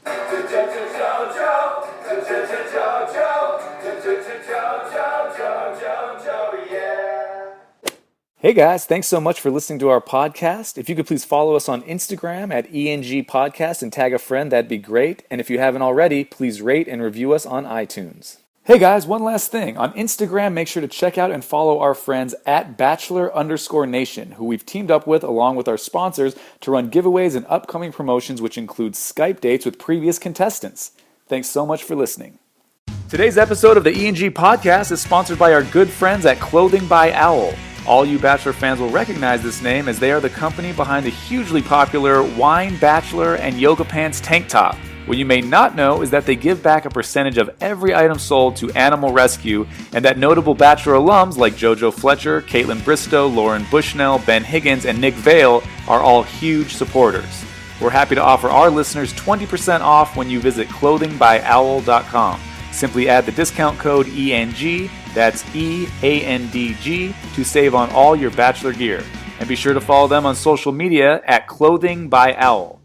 Hey guys, thanks so much for listening to our podcast. If you could please follow us on Instagram at ENG Podcast and tag a friend, that'd be great. And if you haven't already, please rate and review us on iTunes. Hey guys, one last thing. On Instagram, make sure to check out and follow our friends at Bachelor_Nation, who we've teamed up with along with our sponsors to run giveaways and upcoming promotions, which include Skype dates with previous contestants. Thanks so much for listening. Today's episode of the ENG Podcast is sponsored by our good friends at Clothing by Owl. All you Bachelor fans will recognize this name as they are the company behind the hugely popular Wine Bachelor and Yoga Pants tank top. What you may not know is that they give back a percentage of every item sold to animal rescue, and that notable Bachelor alums like JoJo Fletcher, Caitlin Bristow, Lauren Bushnell, Ben Higgins, and Nick Vale are all huge supporters. We're happy to offer our listeners 20% off when you visit clothingbyowl.com. Simply add the discount code ENG, that's EANDG, to save on all your Bachelor gear. And be sure to follow them on social media at Clothing by Owl.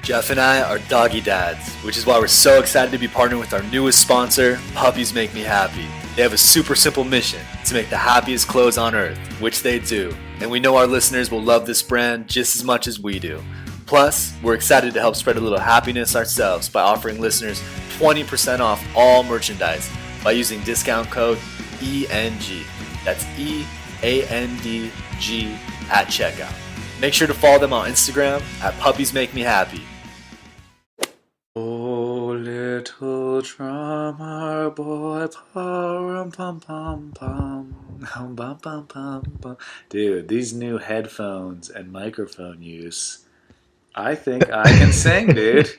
Geoff and I are doggy dads, which is why we're so excited to be partnering with our newest sponsor, Puppies Make Me Happy. They have a super simple mission to make the happiest clothes on earth, which they do. And we know our listeners will love this brand just as much as we do. Plus, we're excited to help spread a little happiness ourselves by offering listeners 20% off all merchandise by using discount code ENG. That's EANDG at checkout. Make sure to follow them on Instagram at Puppies Make Me Happy. Oh, little drummer boy, pum pum pum pum, bum bum bum bum. Dude, these new headphones and microphone use, I think I can sing, dude.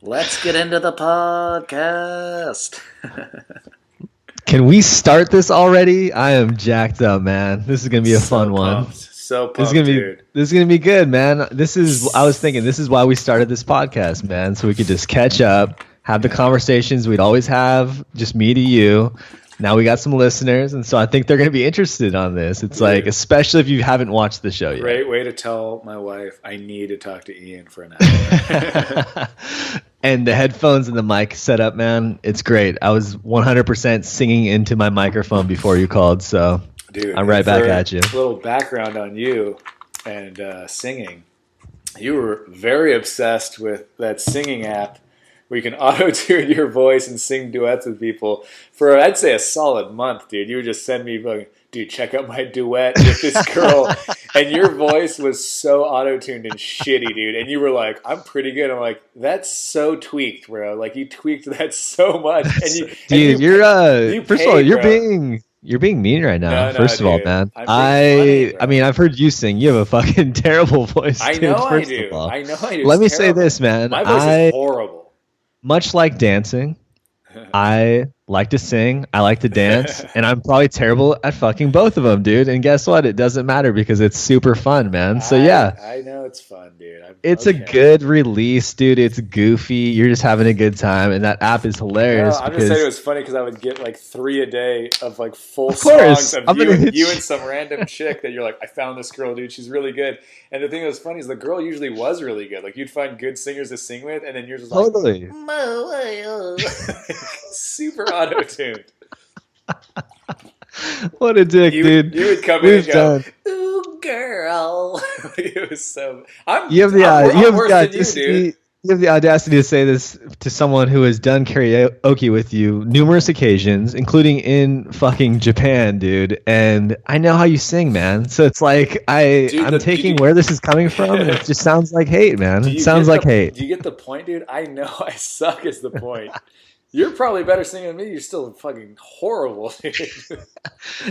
Let's get into the podcast. Can we start this already? I am jacked up, man. This is gonna be a fun one. So pumped, dude. This is gonna be good, man. I was thinking this is why we started this podcast, man, so we could just catch up, have the conversations we'd always have, just me to you. Now we got some listeners, and so I think they're gonna be interested on this. It's like, especially if you haven't watched the show yet. Great way to tell my wife I need to talk to Ian for an hour. And the headphones and the mic setup, man, it's great. I was 100% singing into my microphone before you called, so dude, I'm right back at you. A little background on you and singing. You were very obsessed with that singing app where you can auto-tune your voice and sing duets with people for, I'd say, a solid month, dude. You would just send me, like, dude, check out my duet with this girl. And your voice was so auto-tuned and shitty, dude. And you were like, I'm pretty good. I'm like, that's so tweaked, bro. Like, you tweaked that so much. And you're first of all, you're being mean right now. No, first of all, man. I mean, I've heard you sing. You have a fucking terrible voice. I know I do. Let me say this, man. My voice is horrible. Much like dancing, I like to sing, I like to dance, and I'm probably terrible at fucking both of them, dude. And guess what? It doesn't matter because it's super fun, man. So yeah. I know it's fun, dude. It's a good release, dude. It's goofy. You're just having a good time, and that app is hilarious. I'm just saying it was funny because I would get like 3 a day of like full songs of you and some random chick that you're like, I found this girl, dude. She's really good. And the thing that was funny is the girl usually was really good. Like, you'd find good singers to sing with, and then yours was like, totally. Super auto-tuned. What a dick, dude. You would come in and go, ooh, girl. It was so... You have the audacity to say this to someone who has done karaoke with you numerous occasions, including in fucking Japan, dude. And I know how you sing, man. So it's like I'm taking where this is coming from, and it just sounds like hate, man. It sounds like hate. Do you get the point, dude? I know I suck is the point. You're probably better singing than me. You're still fucking horrible, dude.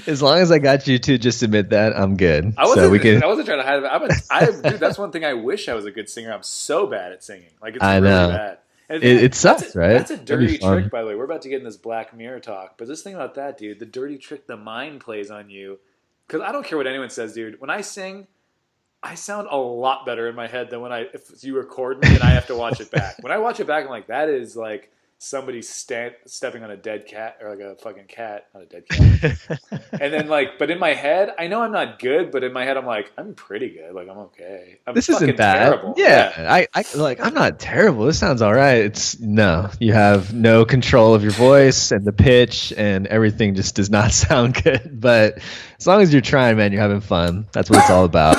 As long as I got you to just admit that, I'm good. I wasn't trying to hide it. Dude, that's one thing I wish I was a good singer. I'm so bad at singing. Like, it's really bad. And it sucks, right? That's a dirty trick, by the way. We're about to get in this Black Mirror talk. But just think about that, dude. The dirty trick the mind plays on you. Because I don't care what anyone says, dude. When I sing, I sound a lot better in my head than if you record me and I have to watch it back. When I watch it back, I'm like, that is like... somebody stepping on a dead cat or like a fucking cat, not a dead cat. And then like, but in my head, I know I'm not good, but in my head, I'm like, I'm pretty good. Like I'm okay. I'm This fucking isn't bad. terrible. Yeah. I like, I'm not terrible. This sounds all right. It's no, you have no control of your voice and the pitch and everything just does not sound good. But as long as you're trying, man, you're having fun. That's what it's all about.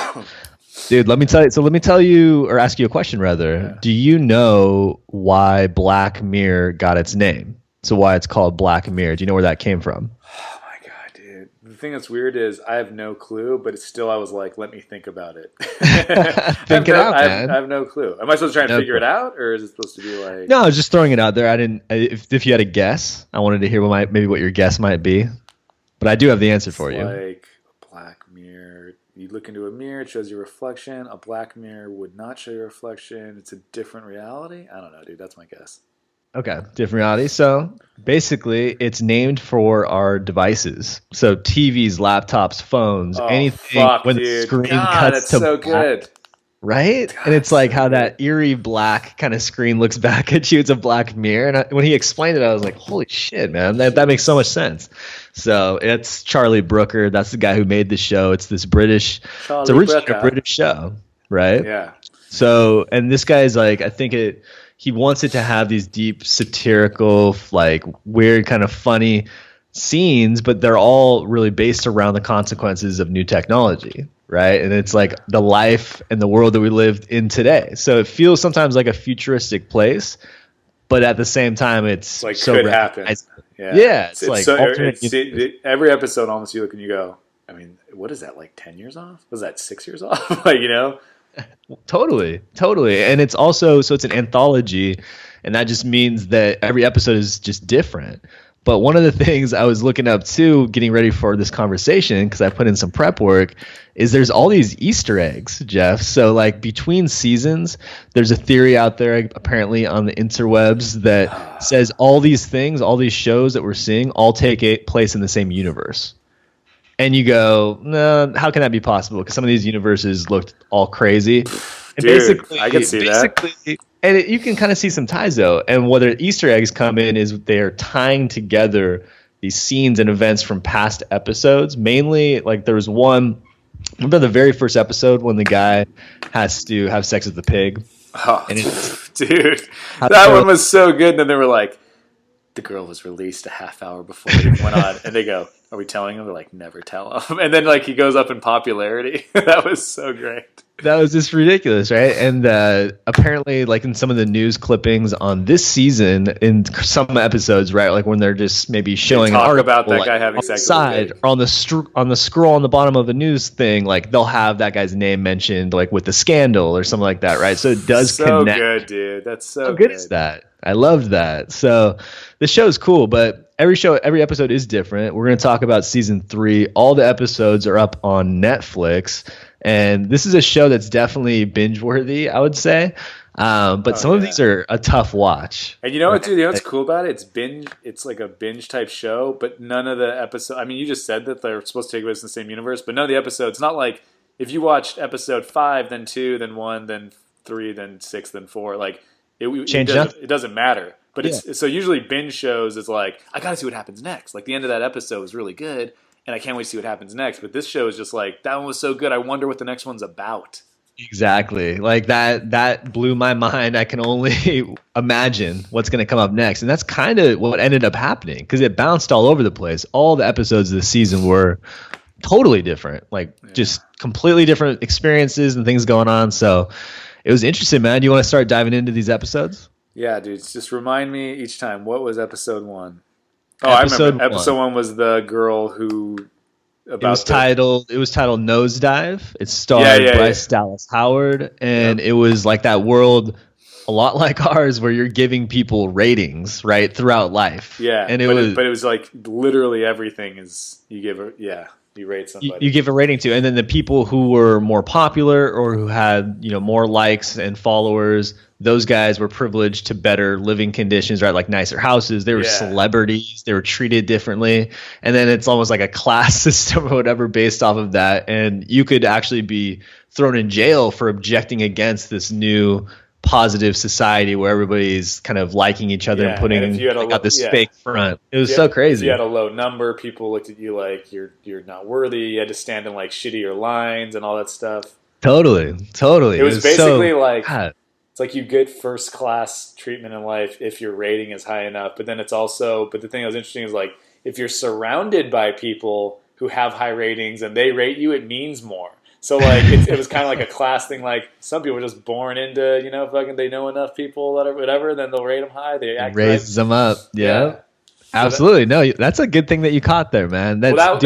Dude, let me tell you, or ask you a question rather. Yeah. Do you know why Black Mirror got its name? So why it's called Black Mirror? Do you know where that came from? Oh my god, dude. The thing that's weird is I have no clue, but it's still I was like, let me think about it. Think it out, man. I have no clue. Am I supposed to try and figure it out, or is it supposed to be like? No, I was just throwing it out there. I didn't. If you had a guess, I wanted to hear maybe what your guess might be. But I do have the answer for you. Like a black mirror. You look into a mirror, it shows your reflection. A black mirror would not show your reflection. It's a different reality. I don't know, dude. That's my guess. Okay, different reality. So basically, it's named for our devices. So TVs, laptops, phones, anything when the screen cuts to so black, good. right? God, and it's like so how good. that eerie black kind of screen looks back at you. It's a black mirror. And when he explained it, I was like, holy shit, man, that makes so much sense. So it's Charlie Brooker. That's the guy who made the show. It's this British, it's originally a British show, right? Yeah. So, and this guy is like, I think he wants it to have these deep satirical, like weird kind of funny scenes, but they're all really based around the consequences of new technology, right? And it's like the life and the world that we live in today. So it feels sometimes like a futuristic place, but at the same time, it's like so could happen. Yeah, it's like so, alternate every episode almost you look and you go, I mean, what is that, like 10 years off? Was that 6 years off? Like, you know? Totally. And it's also, so it's an anthology, and that just means that every episode is just different. But one of the things I was looking up too, getting ready for this conversation, because I put in some prep work, is there's all these Easter eggs, Geoff. So like between seasons, there's a theory out there apparently on the interwebs that says all these things, all these shows that we're seeing all take place in the same universe. And you go, no, how can that be possible? Because some of these universes looked all crazy. And dude, I can see that. And you can kind of see some ties, though. And whether Easter eggs come in is they're tying together these scenes and events from past episodes. Mainly, like there was one, remember the very first episode when the guy has to have sex with the pig? Oh, dude, that one was so good. And then they were like, the girl was released a half hour before it went on. And they go, are we telling him? They're like, never tell him. And then like he goes up in popularity. That was so great. That was just ridiculous, right? And apparently, like in some of the news clippings on this season, in some episodes, right, like when they're just maybe showing an article about that like, guy having on the sex side with or on the scroll on the bottom of a news thing, like they'll have that guy's name mentioned, like with the scandal or something like that, right? So it does so connect. Good, dude. That's so How good is that? I loved that. So the show's cool, but every episode is different. We're going to talk about season 3. All the episodes are up on Netflix. And this is a show that's definitely binge worthy, I would say. But some of these are a tough watch. And you know what, dude? You know what's cool about it? It's binge. It's like a binge type show, but none of the episodes. I mean, you just said that they're supposed to take place in the same universe, but none of the episodes. Not like if you watched episode 5, then 2, then 1, then 3, then 6, then 4. Like it doesn't matter. But it's so usually binge shows is like I gotta see what happens next. Like the end of that episode was really good. And I can't wait to see what happens next. But this show is just like, that one was so good. I wonder what the next one's about. Exactly. Like that blew my mind. I can only imagine what's going to come up next. And that's kind of what ended up happening because it bounced all over the place. All the episodes of the season were totally different, just completely different experiences and things going on. So it was interesting, man. Do you want to start diving into these episodes? Yeah, dude. Just remind me each time. What was episode 1? Oh, I remember. Episode 1 was the girl who. It was titled Nosedive. It starred Bryce Dallas Howard, and it was like that world, a lot like ours, where you're giving people ratings right throughout life. Yeah, and it was like literally everything is you give a you rate somebody. You give a rating to, and then the people who were more popular or who had more likes and followers. Those guys were privileged to better living conditions, right? Like nicer houses. They were celebrities. They were treated differently. And then it's almost like a class system or whatever based off of that. And you could actually be thrown in jail for objecting against this new positive society where everybody's kind of liking each other and putting got this fake front. It was so crazy. If you had a low number, people looked at you like you're not worthy. You had to stand in like shittier lines and all that stuff. Totally. It was basically like it's like you get first class treatment in life if your rating is high enough. But then it's also, but the thing that was interesting is like if you're surrounded by people who have high ratings and they rate you, it means more. So like it was kind of like a class thing. Like some people are just born into, you know, fucking they know enough people, whatever. Then they'll rate them high. They act raise them up. Yeah. Absolutely. No, that's a good thing that you caught there, man. That was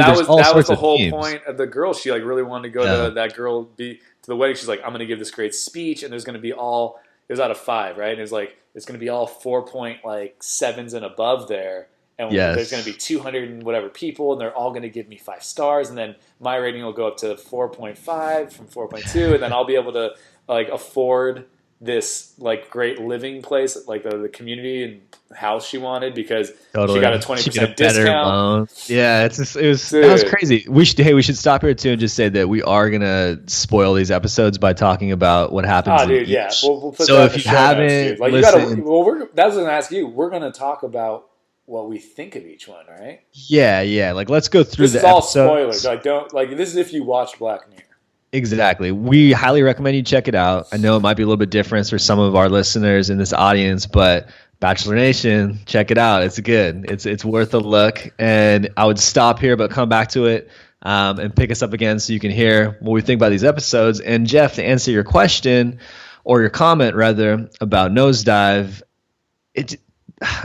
the whole point of the girl. She like really wanted to go to that girl to the wedding. She's like, I'm going to give this great speech, and there's going to be all. It was out of 5, right? And it was like it's going to be all 4.7s and above there. And there's going to be 200 and whatever people, and they're all going to give me 5 stars, and then my rating will go up to 4.5 from 4.2, and then I'll be able to like afford this like great living place, like the community and house she wanted because she got a 20% discount. Yeah, that was crazy. We should stop here too and just say that we are gonna spoil these episodes by talking about what happens. Dude, yeah. We'll put so that if you haven't, like listened, that's what I was gonna ask you. We're gonna talk about what we think of each one, right? Yeah. Like let's go through this is all spoilers. Like this is if you watch Black Mirror. Exactly. We highly recommend you check it out. I know it might be a little bit different for some of our listeners in this audience, but Bachelor Nation, check it out. It's good. It's worth a look. And I would stop here, but come back to it and pick us up again so you can hear what we think about these episodes. And Geoff, to answer your question or your comment rather about Nosedive,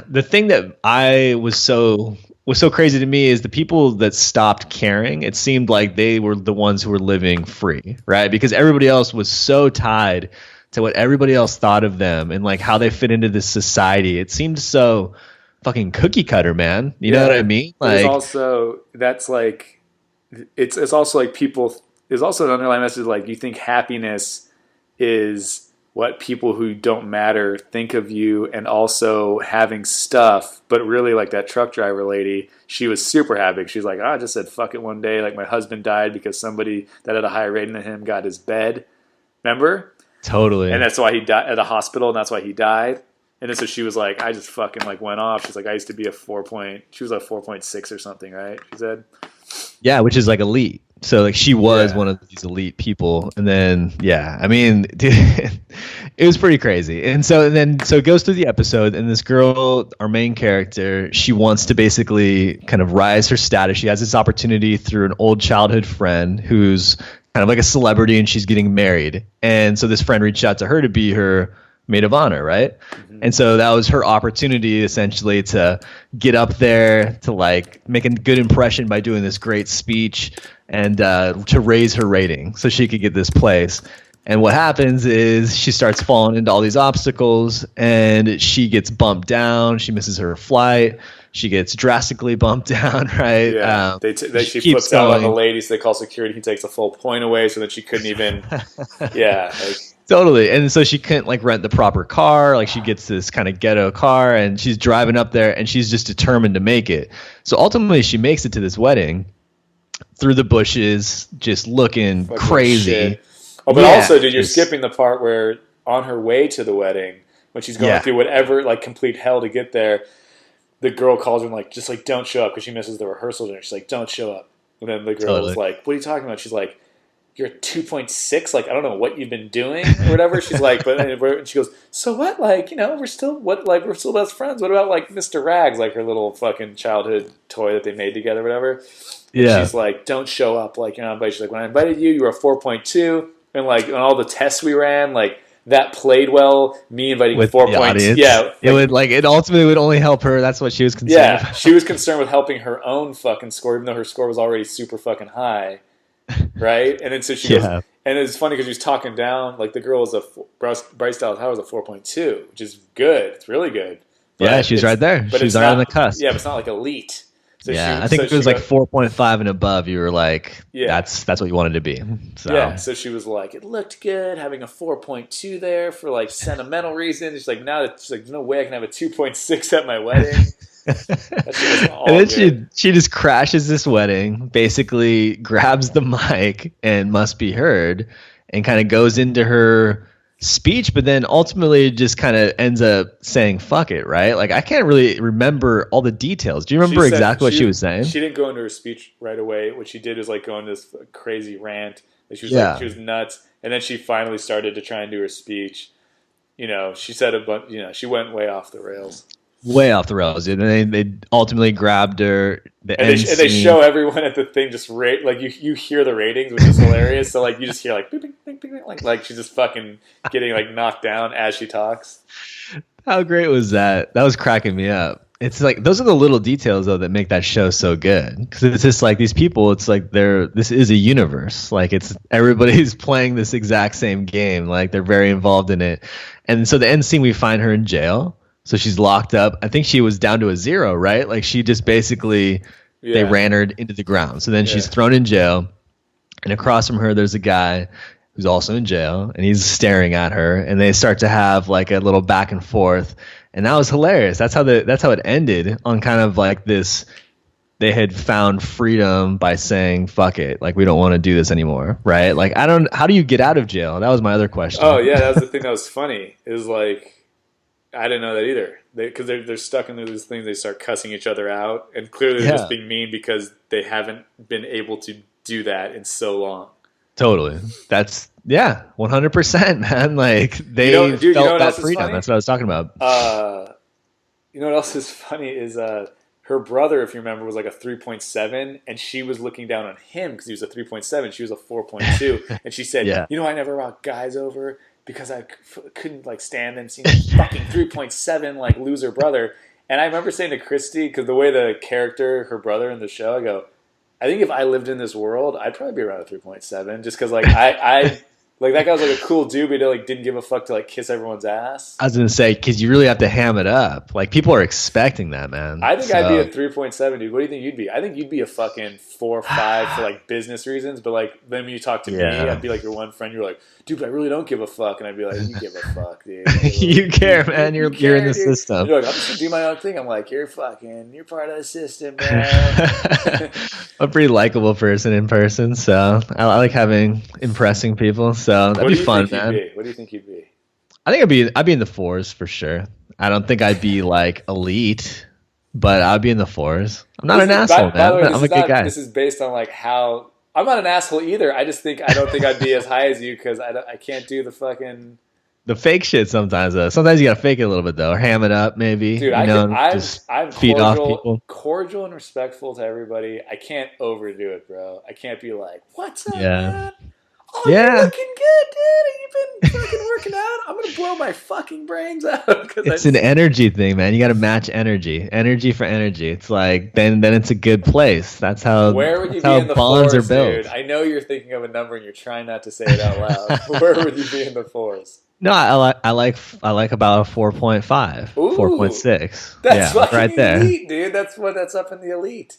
the thing that was so crazy to me is the people that stopped caring. It seemed like they were the ones who were living free, right? Because everybody else was so tied to what everybody else thought of them and like how they fit into this society. It seemed so fucking cookie cutter, man. You know what I mean? Like, it's also that's like it's also like people. There's also an underlying message like you think happiness is what people who don't matter think of you, and also having stuff, but really like that truck driver lady, she was super happy. She's like, I just said fuck it one day. Like my husband died because somebody that had a higher rating than him got his bed. Remember? Totally. And that's why he died at a hospital, and that's why he died. And then so she was like, I just fucking like went off. She's like, I used to be she was like 4.6 or something, right? She said. Yeah, which is like elite. So like she was one of these elite people, and then I mean, dude, it was pretty crazy. And so it goes through the episode, and this girl, our main character, she wants to basically kind of rise her status. She has this opportunity through an old childhood friend who's kind of like a celebrity, and she's getting married. And so this friend reached out to her to be her maid of honor, right? Mm-hmm. And so that was her opportunity essentially to get up there, to like make a good impression by doing this great speech and to raise her rating so she could get this place. And what happens is she starts falling into all these obstacles, and she gets bumped down. She misses her flight. She gets drastically bumped down, right? Yeah, she flips out on the ladies. They call security. He takes a full point away so that she couldn't even, Totally. And so she couldn't like rent the proper car. Like she gets this kind of ghetto car, and she's driving up there, and she's just determined to make it. So ultimately she makes it to this wedding through the bushes, just looking fucking crazy. Shit. Oh, but also, dude, you're skipping the part where on her way to the wedding, when she's going through whatever like complete hell to get there, the girl calls her and like, just like, don't show up, because she misses the rehearsal dinner. She's like, don't show up. And then the girl was like, what are you talking about? She's like, you're 2.6. Like, I don't know what you've been doing or whatever. She's like, and she goes, so what? Like, you know, we're still best friends. What about like Mr. Rags, like her little fucking childhood toy that they made together, whatever. And she's like, don't show up. Like, you're not invited. She's like, when I invited you, you were a 4.2. And like, on all the tests we ran, like, that played well. Me inviting with 4 points. Yeah. It ultimately would only help her. That's what she was concerned about. She was concerned with helping her own fucking score, even though her score was already super fucking high. Right? And then so she goes, and it's funny because she was talking down, like the girl was Bryce Dallas Howard was a 4.2, which is good. It's really good. But she's right there. She's right on the cusp. Yeah, but it's not like elite. So I think if it was like 4.5 and above, you were like, that's what you wanted to be. So. Yeah, so she was like, it looked good having a 4.2 there for like sentimental reasons. She's like, now she's like, there's no way I can have a 2.6 at my wedding. And then she just crashes this wedding, basically grabs the mic and Must Be Heard, and kind of goes into her speech, but then ultimately just kind of ends up saying fuck it, right? Like I can't really remember all the details. Do you remember exactly what she was saying? She didn't go into her speech right away. What she did was like go into this crazy rant. She was Yeah. she was nuts, and then she finally started to try and do her speech. You know, she said a bunch. You know, she went way off the rails. Way off the rails, dude. And they ultimately grabbed her. And they show everyone at the thing just rate, like you hear the ratings, which is hilarious. So like you just hear like beep, beep, beep, beep, like she's just fucking getting like knocked down as she talks. How great was that? That was cracking me up. It's like those are the little details though that make that show so good, because it's just like these people. It's like this is a universe. Like it's everybody's playing this exact same game. Like they're very involved in it. And so the end scene, we find her in jail. So she's locked up. I think she was down to a 0, right? Like she just basically, they ran her into the ground. So then she's thrown in jail. And across from her, there's a guy who's also in jail. And he's staring at her. And they start to have like a little back and forth. And that was hilarious. That's how it ended on kind of like this. They had found freedom by saying, fuck it. Like, we don't want to do this anymore. Right? Like, how do you get out of jail? That was my other question. Oh, yeah. That was the thing that was funny. It was like, I didn't know that either. Because they're stuck in these things. They start cussing each other out. And clearly they're just being mean because they haven't been able to do that in so long. Totally. That's, 100%, man. Like, they felt that freedom. That's what I was talking about. You know what else is funny is her brother, if you remember, was like a 3.7. And she was looking down on him because he was a 3.7. She was a 4.2. And she said, you know, I never brought guys over because I couldn't like stand them seeing fucking 3.7 like loser brother. And I remember saying to Christy, because the way the character, her brother in the show, I go, I think if I lived in this world, I'd probably be around a 3.7 just because like I like that guy was like a cool dude, but he like didn't give a fuck to like kiss everyone's ass. I was gonna say, because you really have to ham it up. Like people are expecting that, man. I think I'd be a 3.7, dude. What do you think you'd be? I think you'd be a fucking 4 or 5 for like business reasons. But like then when you talk to me, I'd be like your one friend. You're like, dude, but I really don't give a fuck. And I'd be like, you give a fuck, dude. You care, man. You're in the system. You're like, I'm just gonna do my own thing. I'm like, you're part of the system, man. I'm a pretty likable person in person, so I like impressing people. So that'd be fun, man. What do you think you'd be? I think I'd be in the 4s for sure. I don't think I'd be like elite, but I'd be in the 4s. I'm not an asshole, man. I'm a good guy. This is based on like how I'm not an asshole either. I just think I don't think I'd be as high as you because I can't do the fucking fake shit sometimes. Though sometimes you gotta fake it a little bit though, or ham it up maybe. Dude, I'm feed off people. Cordial and respectful to everybody. I can't overdo it, bro. I can't be like, "What's up, Yeah. man? Oh, you're looking good, dude. You've been fucking working out. I'm gonna blow my fucking brains out." It's an energy thing, man. You got to match energy for energy. It's like then it's a good place. That's how. Where would you be in the bonds 4s, are built? dude? I know you're thinking of a number and you're trying not to say it out loud. Where would you be in the 4s? No, I like about a 4.5, 4.6. That's fucking right there, elite, dude. That's up in the elite.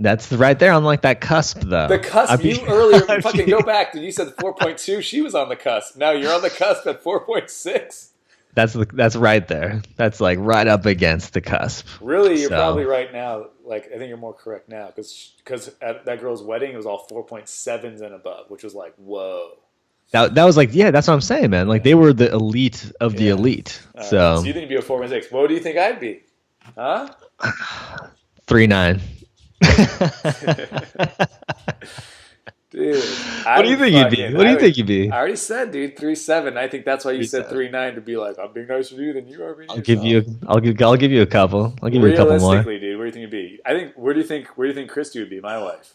That's right there on like that cusp, though. The cusp. You earlier fucking go back. Did you said 4.2? She was on the cusp. Now you're on the cusp at 4.6. That's right there. That's like right up against the cusp. Really, you're probably right now. Like I think you're more correct now because at that girl's wedding it was all 4.7s and above, which was like whoa. That was like that's what I'm saying, man. Like they were the elite of the elite. So you think you'd be a 4.6? What do you think I'd be? Huh? 3.9. Dude, what do you think you'd be? What do you think you'd be? I already said, dude, 3.7. I think that's why you said 3.9 to be like, I'm being nicer to you than you are. I'll give you a couple. I'll give you a couple more. Realistically, dude, where do you think you'd be? I think where do you think Christy would be? My wife.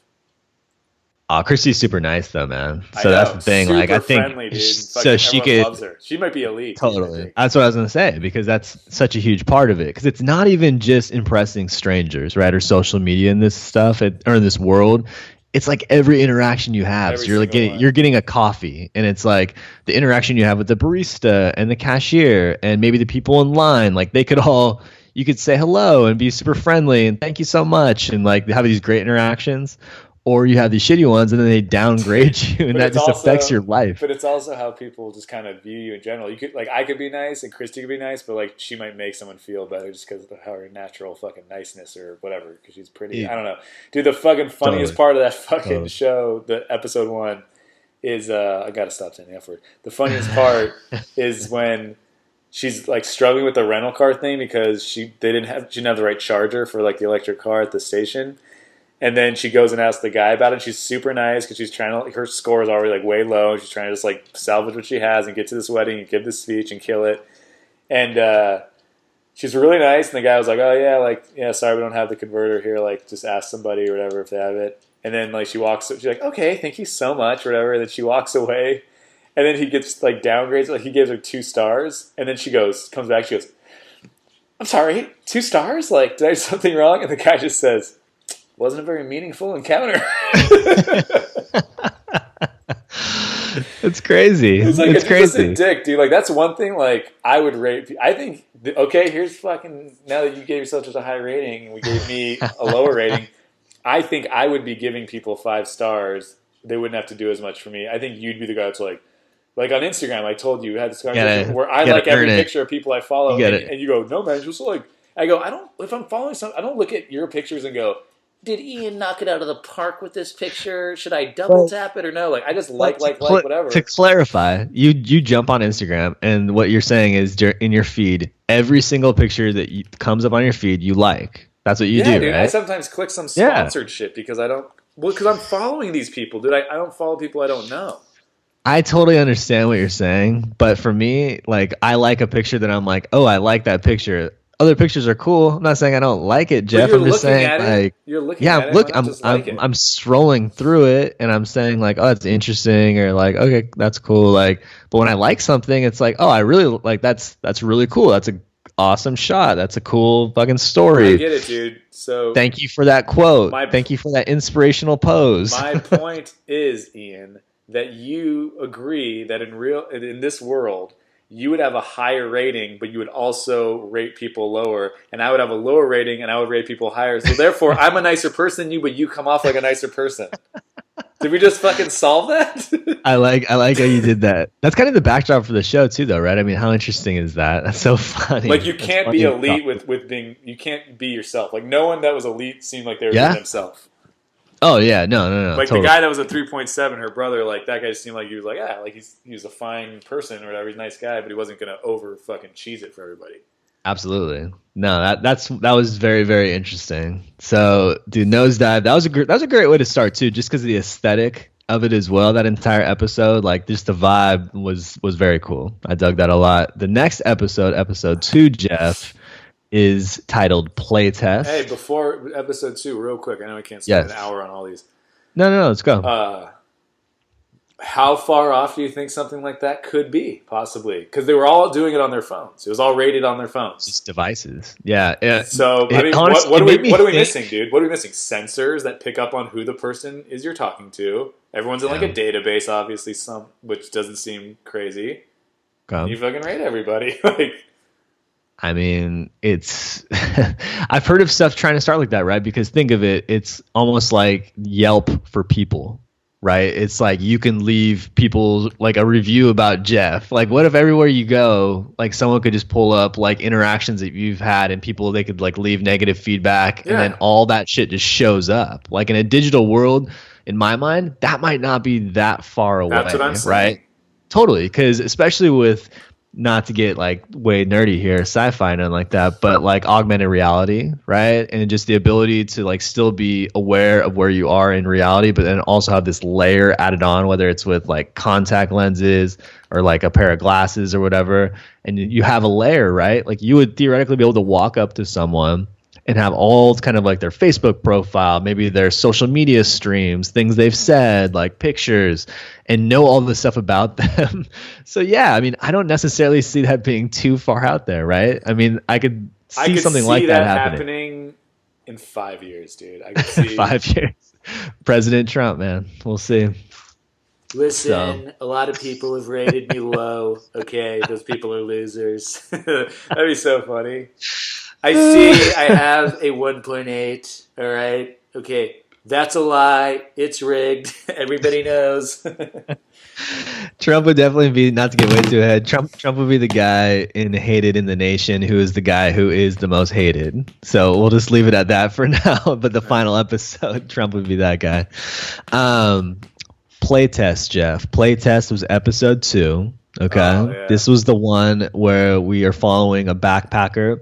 Oh, Christy's super nice though, man. So that's the thing. Super like I think friendly, dude. so she could. Loves her. She might be elite. Totally. That's what I was gonna say because that's such a huge part of it. Because it's not even just impressing strangers, right, or social media and this stuff, or in this world. It's like every interaction you have. So you're getting a coffee, and it's like the interaction you have with the barista and the cashier, and maybe the people in line. Like you could say hello and be super friendly and thank you so much, and like have these great interactions. Or you have these shitty ones, and then they downgrade you, and that just affects your life. But it's also how people just kind of view you in general. You could, like, I could be nice, and Christy could be nice, but like, she might make someone feel better just because of her natural fucking niceness or whatever. Because she's pretty. Yeah. I don't know, dude. The fucking funniest part of that fucking show, the episode 1, is I gotta stop saying the F word. The funniest part is when she's like struggling with the rental car thing because she didn't have the right charger for like the electric car at the station. And then she goes and asks the guy about it. And she's super nice because she's trying to, like, her score is already like way low. And she's trying to just like salvage what she has and get to this wedding and give this speech and kill it. And she's really nice. And the guy was like, "Oh yeah, like sorry we don't have the converter here. Like just ask somebody or whatever if they have it." And then like she's like, "Okay, thank you so much," or whatever. And then she walks away. And then he gets like downgrades. Like he gives her 2 stars. And then she comes back. She goes, "I'm sorry, 2 stars? Like did I do something wrong?" And the guy just says, "Wasn't a very meaningful encounter." It's crazy. It's like it's crazy. Just a dick, dude. Like that's one thing. Like I would rate. I think. Okay, here's fucking. Now that you gave yourself such a high rating, and we gave me a lower rating. I think I would be giving people 5 stars. They wouldn't have to do as much for me. I think you'd be the guy that's like on Instagram. I told you we had this conversation where I like every picture of people I follow, and you go, "No man, just like." I go, I don't. If I'm following I don't look at your pictures and go, "Did Ian knock it out of the park with this picture? Should I double tap it or no?" Like I just like whatever. To clarify, you jump on Instagram, and what you're saying is in your feed, every single picture that comes up on your feed, you like. That's what you do, dude, right? I sometimes click some sponsored shit because I don't. Well, because I'm following these people, dude. I don't follow people I don't know. I totally understand what you're saying, but for me, like I like a picture that I'm like, oh, I like that picture. Other pictures are cool. I'm not saying I don't like it, Geoff. I'm just saying, like, you're looking at it. I'm scrolling through it, and I'm saying like, oh, it's interesting, or like, okay, that's cool. Like, but when I like something, it's like, oh, I really like that's really cool. That's a awesome shot. That's a cool fucking story. I get it, dude. So thank you for that quote. Thank you for that inspirational pose. My point is, Ian, that you agree that in this world, you would have a higher rating, but you would also rate people lower, and I would have a lower rating, and I would rate people higher. So therefore, I'm a nicer person than you, but you come off like a nicer person. Did we just fucking solve that? I like how you did that. That's kind of the backdrop for the show too, though, right? I mean, how interesting is that? That's so funny. Like you can't be elite with being. You can't be yourself. Like no one that was elite seemed like they were being themselves. Oh yeah, no. Like totally. the guy that was a 3.7, her brother, like that guy seemed like he was like, like he was a fine person or whatever. He's a nice guy, but he wasn't gonna over fucking cheese it for everybody. Absolutely. No, that was very, very interesting. So, dude, Nosedive, that was a great way to start too, just because of the aesthetic of it as well. That entire episode, like just the vibe was very cool. I dug that a lot. The next episode 2, Geoff, is titled Playtest. Hey, before episode 2, real quick, I know we can't spend an hour on all these. No, let's go. How far off do you think something like that could be, possibly? Because they were all doing it on their phones. It was all rated on their phones. Just devices. Yeah. So, I mean, honestly, what are we missing, dude? What are we missing? Sensors that pick up on who the person is you're talking to. Everyone's in like a database, obviously, which doesn't seem crazy. You fucking rate everybody. Like, I mean, it's I've heard of stuff trying to start like that, right? Because think of it, it's almost like Yelp for people. Right? It's like you can leave people like a review about Geoff. Like what if everywhere you go, like someone could just pull up like interactions that you've had and they could like leave negative feedback and then all that shit just shows up. Like in a digital world, in my mind, that might not be that far away. That's what I'm saying. Right? Totally. Because especially with, not to get like way nerdy here, sci-fi and nothing like that, but like augmented reality, right? And just the ability to like still be aware of where you are in reality, but then also have this layer added on, whether it's with like contact lenses or like a pair of glasses or whatever. And you have a layer, right? Like you would theoretically be able to walk up to someone and have all kind of like their Facebook profile, maybe their social media streams, things they've said, like pictures, and know all the stuff about them. So yeah, I mean, I don't necessarily see that being too far out there, right? I mean, I could see something like that happening in 5 years, dude. I could see 5 years. President Trump, man. We'll see. Listen, a lot of people have rated me low. Okay, those people are losers. That'd be so funny. I see I have a 1.8. All right. Okay. That's a lie. It's rigged. Everybody knows. Trump would definitely be, not to get way too ahead, Trump would be the guy in Hated in the Nation who is the guy who is the most hated. So we'll just leave it at that for now. But the final episode, Trump would be that guy. Playtest, Geoff. Playtest was episode 2. Okay. Oh, yeah. This was the one where we are following a backpacker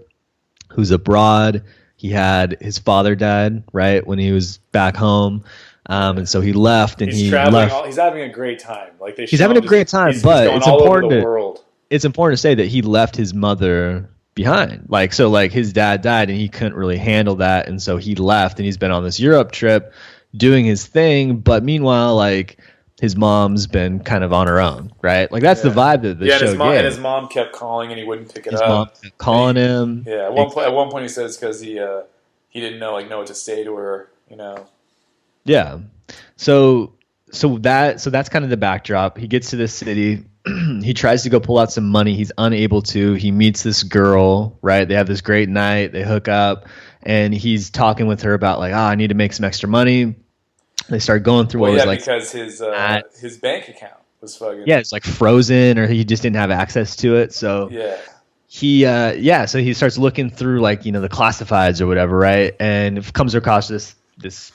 who's abroad. He had his father died, right, when he was back home. And so he left, and He's he traveling. left. He's having a great time. Like He's having a great time, but going it's all important over the to world. it's important to say that he left his mother behind. Like, so like his dad died and he couldn't really handle that, and so he left, and he's been on this Europe trip doing his thing, but meanwhile, like, his mom's been kind of on her own, right? Like, that's the vibe that the show gave. And his mom kept calling and he wouldn't pick it His up. mom kept calling him. Yeah, at one point he says because he didn't know what to say to her, you know. Yeah. So that's kind of the backdrop. He gets to this city. He tries to go pull out some money. He's unable to. He meets this girl, right? They have this great night. They hook up, and he's talking with her about like, I need to make some extra money. They start going through what was like, because his bank account was fucking it's like frozen, or he just didn't have access to it. So so he starts looking through like, the classifieds or whatever, right? And comes across this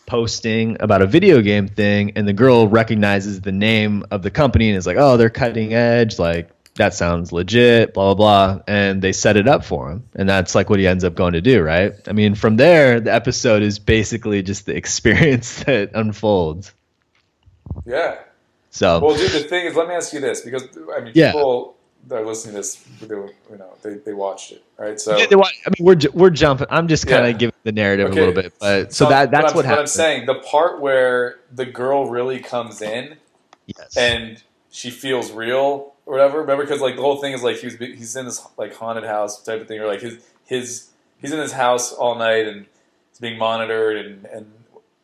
posting about a video game thing, and the girl recognizes the name of the company and is like, oh, they're cutting edge, like that sounds legit, blah blah blah, and they set it up for him, and that's like what he ends up going to do, right? I mean, from there the episode is basically just the experience that unfolds. Yeah. So well, dude, the thing is, let me ask you this, because I mean, people that are listening to this, they watched it, right? So we're jumping. I'm just kind of giving the narrative a little bit, but that's what happened. But I'm saying the part where the girl really comes in, and she feels real or whatever. Remember, because like the whole thing is like he's in this like haunted house type of thing, or like he's in his house all night and it's being monitored, and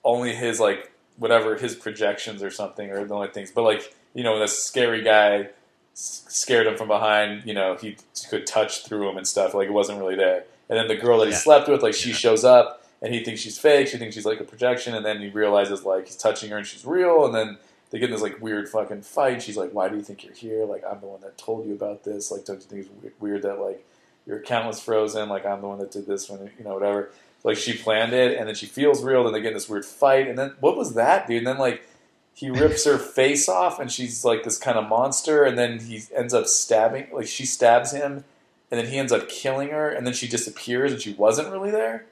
only his like whatever his projections or something are the only things. But like this scary guy scared him from behind. He could touch through him and stuff. Like it wasn't really there. And then the girl that he slept with, like she shows up and he thinks she's fake. She thinks she's like a projection, and then he realizes like he's touching her and she's real. And then they get in this like weird fucking fight. She's like, "Why do you think you're here? Like I'm the one that told you about this. Like don't you think it's weird that like your account was frozen? Like I'm the one that did this when whatever." Like she planned it, and then she feels real. Then they get in this weird fight, and then what was that, dude? And then like he rips her face off, and she's like this kind of monster. And then he ends up stabbing. Like she stabs him, and then he ends up killing her, and then she disappears, and she wasn't really there.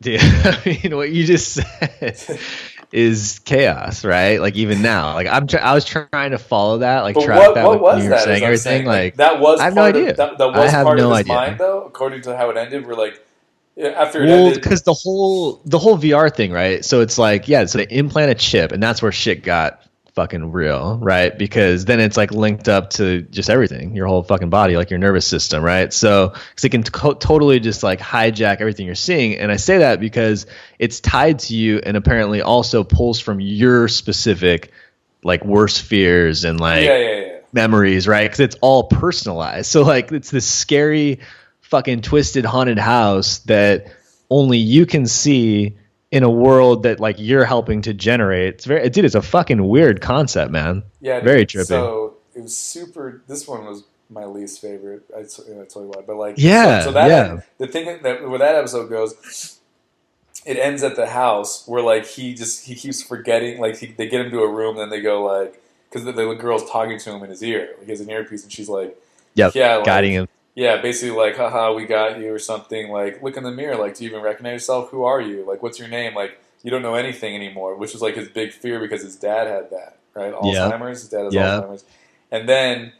Dude, I mean, what you just said is chaos, right? Like even now, like I was trying to follow that, like track that. What was that? Saying everything, like that was. I have no idea. That was part of his mind, though. According to how it ended, we're like. After it ended, because the whole VR thing, right? So it's like, so they implant a chip, and that's where shit got fucking real, right? Because then it's like linked up to just everything, your whole fucking body, like your nervous system, right? So because it can totally just like hijack everything you're seeing. And I say that because it's tied to you, and apparently also pulls from your specific like worst fears and like memories, right? Because it's all personalized. So like it's this scary fucking twisted haunted house that only you can see in a world that like you're helping to generate. It's a fucking weird concept, man. Yeah, very trippy. So it was super. This one was my least favorite. I tell you why, but like the thing that where that episode goes, it ends at the house where like he keeps forgetting. Like they get him to a room, then they go like because the girl's talking to him in his ear. Like he has an earpiece, and she's like, guiding him. Yeah, basically like, haha, we got you or something. Like, look in the mirror. Like, do you even recognize yourself? Who are you? Like, what's your name? Like, you don't know anything anymore, which was like his big fear because his dad had that, right? Alzheimer's. His dad has Alzheimer's. And then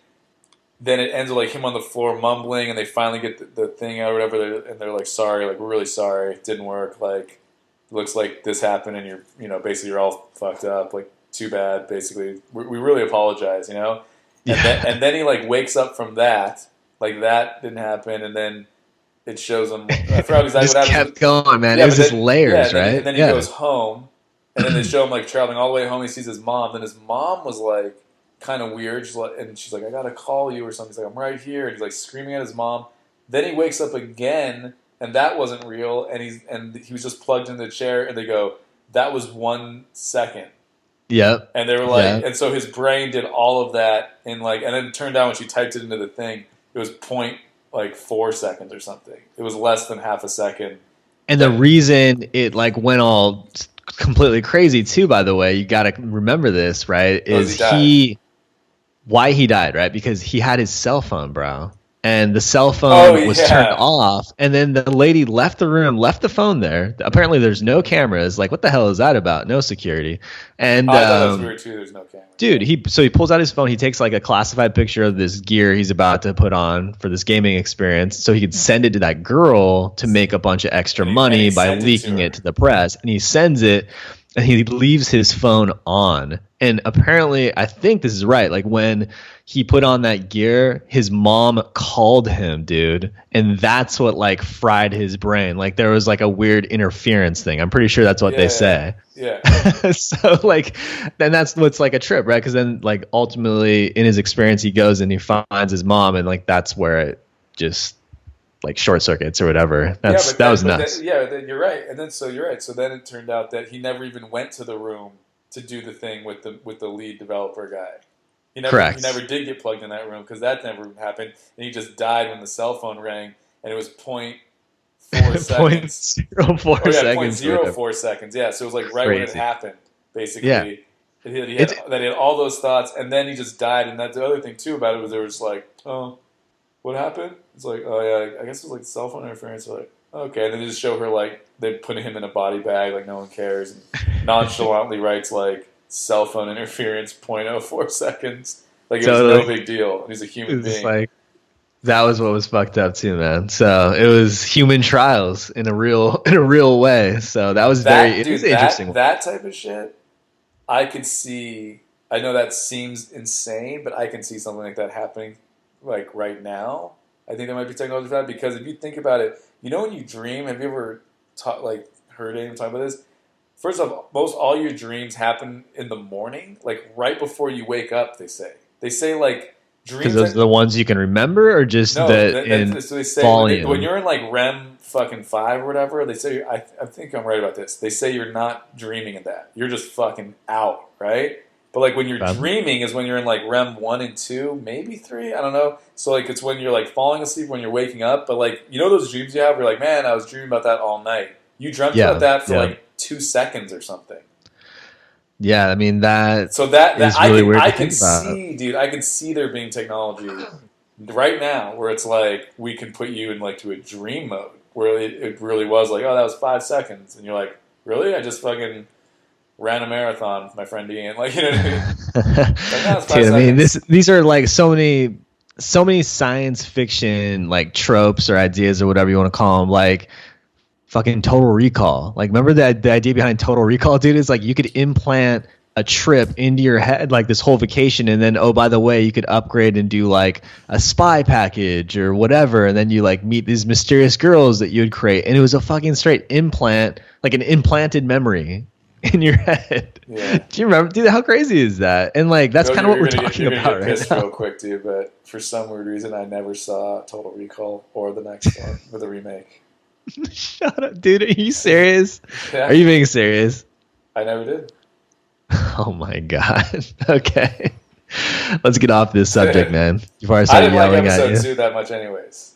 it ends with like him on the floor mumbling, and they finally get the thing out or whatever, and they're like, sorry, like, we're really sorry. It didn't work. Like, it looks like this happened, and basically you're all fucked up. Like, too bad, basically. We really apologize, And then he like wakes up from that. Like that didn't happen, and then it shows him. I forgot exactly what happened. Kept going, man. It was just layers, right? And then he goes home, and then they show him like traveling all the way home. He sees his mom. Then his mom was like kind of weird, she's like, "I gotta call you" or something. He's like, "I'm right here," and he's like screaming at his mom. Then he wakes up again, and that wasn't real, and he was just plugged into the chair. And they go, "That was 1 second." Yep. And they were like, and so his brain did all of that in like, and then it turned out when she typed it into the thing. It was 0.4 seconds or something. It was less than half a second. And the reason it like went all completely crazy too, by the way, you got to remember this, right? Is why he died, right? Because he had his cell phone, bro. And the cell phone was turned off, and then the lady left the room, left the phone there. Apparently, there's no cameras. Like, what the hell is that about? No security. And I thought that was weird too. There's no camera. Dude, he pulls out his phone. He takes like a classified picture of this gear he's about to put on for this gaming experience, so he could send it to that girl to make a bunch of extra money by leaking it to the press. And he sends it, and he leaves his phone on. And apparently, I think this is right. Like when he put on that gear, his mom called him, dude. And that's what like fried his brain. Like there was like a weird interference thing. I'm pretty sure that's what they say. Yeah. So like, then that's what's like a trip, right? Because then like ultimately in his experience, he goes and he finds his mom, and like that's where it just like short circuits or whatever. That was nuts. You're right. And then you're right. So then it turned out that he never even went to the room to do the thing with the lead developer guy. He never did get plugged in that room because that never happened. And he just died when the cell phone rang, and it was 0.4 seconds. 0.04 seconds. 0.04 seconds. Yeah, so it was like right when it happened, basically. Yeah. He had all those thoughts, and then he just died. And that's the other thing too about it was there was like, oh, what happened? It's like, oh yeah, I guess it was like cell phone interference. Like, okay, and then they just show her like they put him in a body bag, like no one cares, and nonchalantly writes like cell phone interference 0.04 seconds, like it was no big deal. And he's a human being. Like that was what was fucked up too, man. So it was human trials in a real way. So that was interesting. That type of shit, I could see. I know that seems insane, but I can see something like that happening, like right now. I think there might be technology for that because if you think about it, you know when you dream, have you ever heard anyone talk about this? First off, all your dreams happen in the morning, like right before you wake up. They say like dreams. Because those are the ones you can remember, or just so they say volume. When you're in like REM fucking 5 or whatever, they say I think I'm right about this. They say you're not dreaming in that. You're just fucking out, right? But like when you're dreaming is when you're in like REM 1 and 2, maybe 3, I don't know. So like it's when you're like falling asleep when you're waking up. But like you know those dreams you have, you're like, man, I was dreaming about that all night. You dreamt about that for like 2 seconds or something. Yeah, I mean that. So that is really weird. I can see, dude. I can see there being technology right now where it's like we can put you in like to a dream mode where it really was like, oh, that was 5 seconds, and you're like, really? I just fucking ran a marathon with my friend Ian. Like, you know what I mean? Like, dude, I mean these are like so many science fiction like tropes or ideas or whatever you want to call them, like. Fucking Total Recall. Like, remember the idea behind Total Recall, dude? Is like you could implant a trip into your head, like this whole vacation, and then, oh, by the way, you could upgrade and do like a spy package or whatever, and then you like meet these mysterious girls that you would create, and it was a fucking straight implant, like an implanted memory in your head. Yeah. Do you remember, dude? How crazy is that? And like that's kind of what we're talking about right now. Real quick, dude, but for some weird reason, I never saw Total Recall or the next one with the remake. Shut up, dude. Are you serious? Yeah. Are you being serious? I never did. Oh my god. Okay. Let's get off this subject, man. Before I start yelling at you. I didn't like episode 2 that much anyways.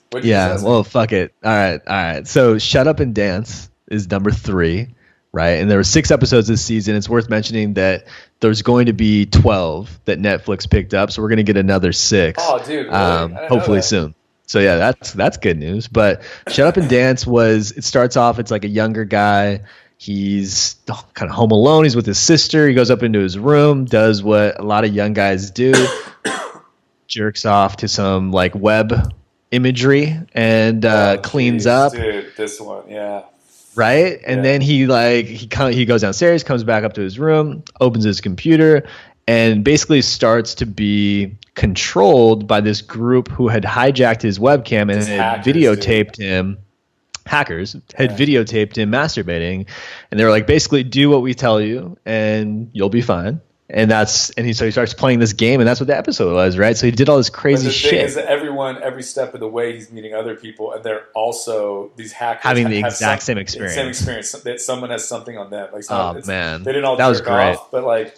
Well, fuck it. All right. So Shut Up and Dance is number 3, right? And there were 6 episodes this season. It's worth mentioning that there's going to be 12 that Netflix picked up, so we're going to get another 6. Oh, dude. Really? Hopefully soon. So yeah, that's good news. But Shut Up and Dance it starts off, it's like a younger guy. He's kind of home alone. He's with his sister. He goes up into his room, does what a lot of young guys do, jerks off to some like web imagery and cleans up. Dude, this one, yeah. Right? And then he goes downstairs, comes back up to his room, opens his computer, and basically starts to be controlled by this group who had hijacked his webcam and had videotaped him. Hackers had videotaped him masturbating, and they were like, basically, do what we tell you, and you'll be fine. So he starts playing this game, and that's what the episode was, right? So he did all this crazy shit. The thing is that every step of the way, he's meeting other people, and they're also these hackers having the exact same experience. Same experience. That someone has something on them. Like man, they didn't all that was great. off, but like.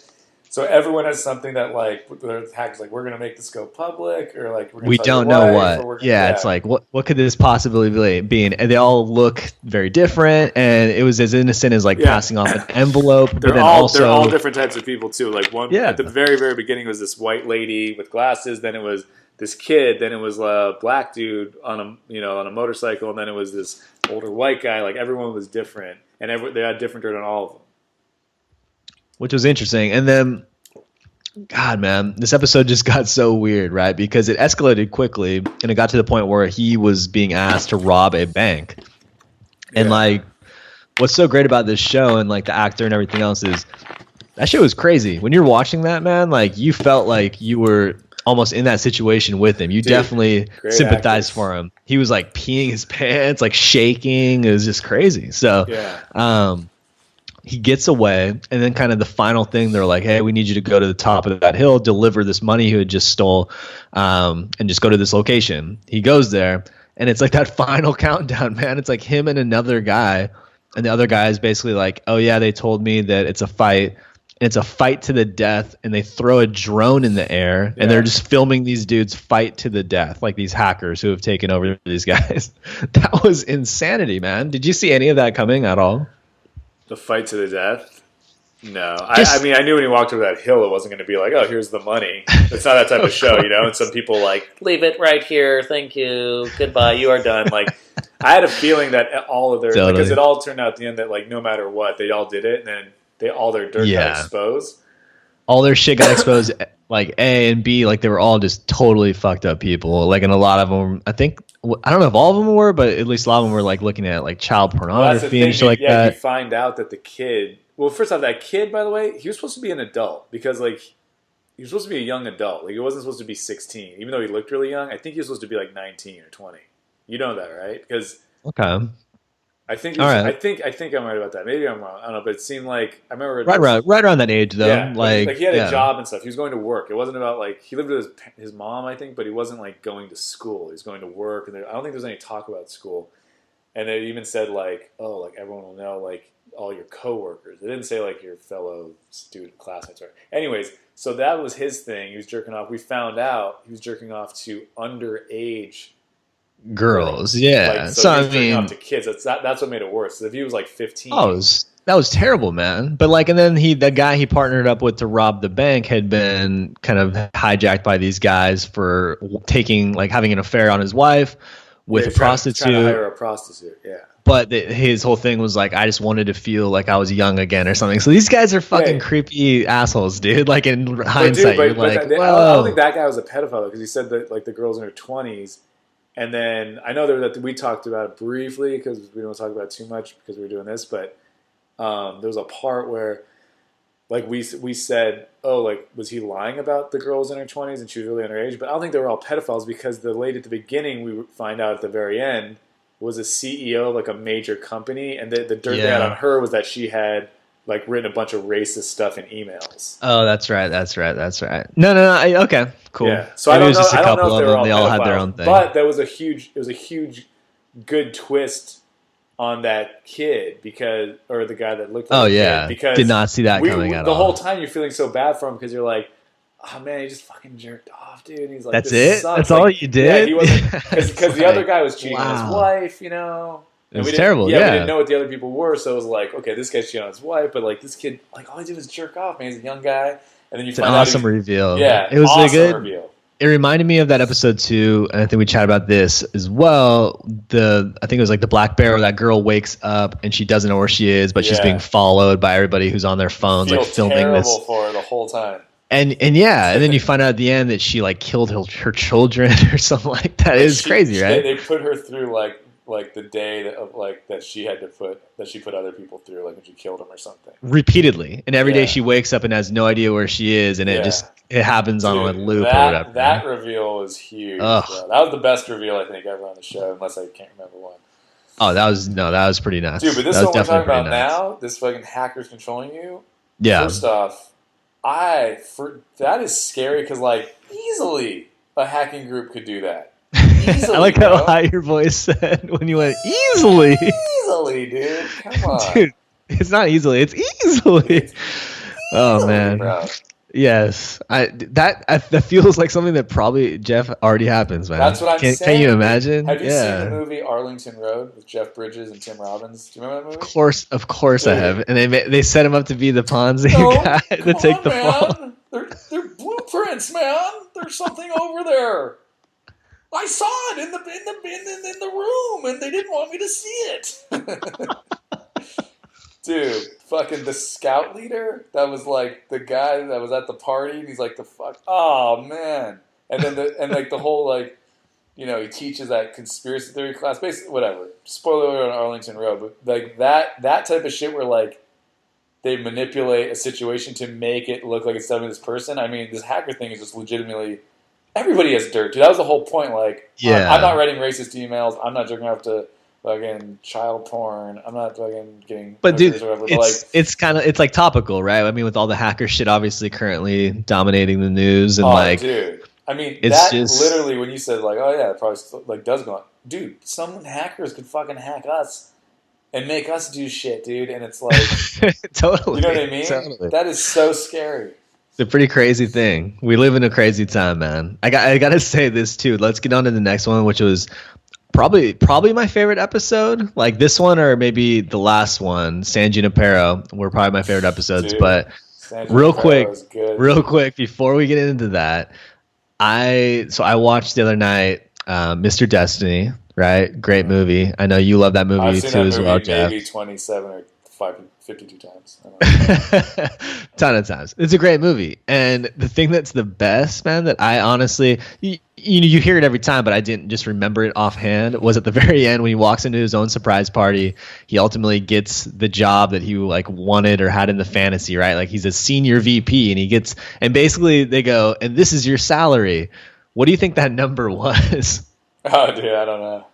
So everyone has something that like the hackers like, we're gonna make this go public, or like we don't know what. Yeah, it's like what could this possibly be? And they all look very different, and it was as innocent as like passing off an envelope. They're all different types of people too. Like one at the very very beginning was this white lady with glasses. Then it was this kid. Then it was a black dude on a motorcycle, and then it was this older white guy. Like everyone was different, and they had different dirt on all of them. Which was interesting. And then, God, man, this episode just got so weird, right? Because it escalated quickly, and it got to the point where he was being asked to rob a bank. And, like, what's so great about this show and, like, the actor and everything else is that shit was crazy. When you're watching that, man, like, you felt like you were almost in that situation with him. You definitely sympathized for him. He was, like, peeing his pants, like, shaking. It was just crazy. So, he gets away, and then kind of the final thing, they're like, hey, we need you to go to the top of that hill, deliver this money he had just stole, and just go to this location. He goes there, and it's like that final countdown, man. It's like him and another guy, and the other guy is basically like, oh, yeah, they told me that it's a fight, and it's a fight to the death, and they throw a drone in the air, and they're just filming these dudes fight to the death, like these hackers who have taken over these guys. That was insanity, man. Did you see any of that coming at all? The fight to the death? No. I mean, I knew when he walked over that hill, it wasn't going to be like, oh, here's the money. It's not that type of show, you know? And some people like, leave it right here. Thank you. Goodbye. You are done. Like, I had a feeling that all of their, because it all turned out at the end that, like, no matter what, they all did it. And then all their dirt got exposed. All their shit got exposed. Like, A and B, like, they were all just totally fucked up people. Like, and a lot of them, I don't know if all of them were, but at least a lot of them were like looking at like child pornography and shit like that. You find out that the kid. Well, first off, that kid, by the way, he was supposed to be an adult because like he was supposed to be a young adult. Like he wasn't supposed to be 16, even though he looked really young. I think he was supposed to be like 19 or 20. You know that, right? Because I think I think I'm right about that. Maybe I'm wrong. I don't know, but it seemed like I remember right around that age though. Yeah, like he had a job and stuff. He was going to work. It wasn't about like he lived with his mom, I think, but he wasn't like going to school. He was going to work, and I don't think there's any talk about school. And they even said like, oh, like everyone will know like all your coworkers. They didn't say like your fellow student classmates. Anyways, so that was his thing. He was jerking off. We found out he was jerking off to underage girls. Yeah. Like, so I mean, off to kids. That's what made it worse. If he was like 15. Oh, that was terrible, man. But like, and then the guy he partnered up with to rob the bank had been kind of hijacked by these guys for having an affair on his wife with a prostitute. Trying to hire a prostitute. Yeah. But his whole thing was like, I just wanted to feel like I was young again or something. So these guys are fucking creepy assholes, dude. Like in hindsight, you're like, I don't think that guy was a pedophile because he said that like the girl's in her 20s. And then I know that we talked about it briefly because we don't talk about it too much because we were doing this. But there was a part where like we said, oh, like was he lying about the girls in her 20s and she was really underage? But I don't think they were all pedophiles because the lady at the beginning, we find out at the very end, was a CEO of like a major company, and the dirt they had on her was that she had like written a bunch of racist stuff in emails. Oh, that's right. No. Okay, cool. Yeah. So I don't know. I don't know if they were all they all had their own thing. But it was a huge, good twist on that kid or the guy that looked like kid, because did not see that coming at all. The whole time you're feeling so bad for him because you're like, oh man, he just fucking jerked off, dude. And he's like, that's it? Sucks. That's like, all you did? Yeah, he wasn't because the other guy was cheating on his wife, you know. It was terrible. Yeah, we didn't know what the other people were, so it was like, okay, this guy's cheating on his wife, but like this kid, like all he did was jerk off, man. He's a young guy, and then you find out awesome reveal. Yeah, it was awesome a good reveal. It reminded me of that episode too, and I think we chatted about this as well. I think it was like the Black Bear, where that girl wakes up and she doesn't know where she is, but she's being followed by everybody who's on their phones, like filming this. For her the whole time. And then you find out at the end that she like killed her children or something like that. It was crazy, right? They put her through like the day that she put other people through, like when she killed them or something. Repeatedly, and every day she wakes up and has no idea where she is, and it happens on a loop or whatever. That reveal was huge. That was the best reveal I think ever on the show, unless I can't remember one. Oh, that was pretty nuts. Dude, but this is what we're talking about now. This fucking hackers controlling you. Yeah. First off, that is scary because like easily a hacking group could do that. Easily, I like how high your voice said when you went easily. Easily, dude. Come on. Dude, it's not easily. It's easily. Oh, man. Bro. Yes, that feels like something that probably Jeff already happens, man. That's what I'm saying. Can you imagine? Have you seen the movie Arlington Road with Jeff Bridges and Tim Robbins? Do you remember that movie? Of course, I have. Dude. And they set him up to be the Ponzi guy to take the fall. They're blueprints, man. There's something over there. I saw it in the room, and they didn't want me to see it. Dude, fucking the scout leader that was like the guy that was at the party, and he's like the fuck. Oh man, and then the whole like, you know, he teaches that conspiracy theory class, basically whatever. Spoiler alert on Arlington Road, but like that type of shit where like they manipulate a situation to make it look like it's done with this person. I mean, this hacker thing is just legitimately. Everybody has dirt, dude. That was the whole point. Like, I'm not writing racist emails. I'm not jerking off to fucking child porn. I'm not fucking getting. But dude, or whatever. it's like topical, right? I mean, with all the hacker shit, obviously currently dominating the news, and dude. I mean, it's that just literally when you said like, oh yeah, it probably like does go on. Dude, some hackers could fucking hack us and make us do shit, dude. And it's like, totally. You know what I mean? Totally. That is so scary. It's a pretty crazy thing. We live in a crazy time, man. I got to say this too. Let's get on to the next one, which was probably my favorite episode. Like this one or maybe the last one, San Junipero, were probably my favorite episodes. Dude, but real quick before we get into that, I watched the other night Mr. Destiny, right? Great movie. I know you love that movie too as well, Jeff. Maybe 27 or 52 times. Ton of times. It's a great movie. And the thing that's the best, man, that I honestly, you hear it every time, but I didn't just remember it offhand, was at the very end when he walks into his own surprise party. He ultimately gets the job that he like wanted or had in the fantasy, right? Like he's a senior VP and basically they go, and this is your salary. What do you think that number was? Oh, dude, I don't know.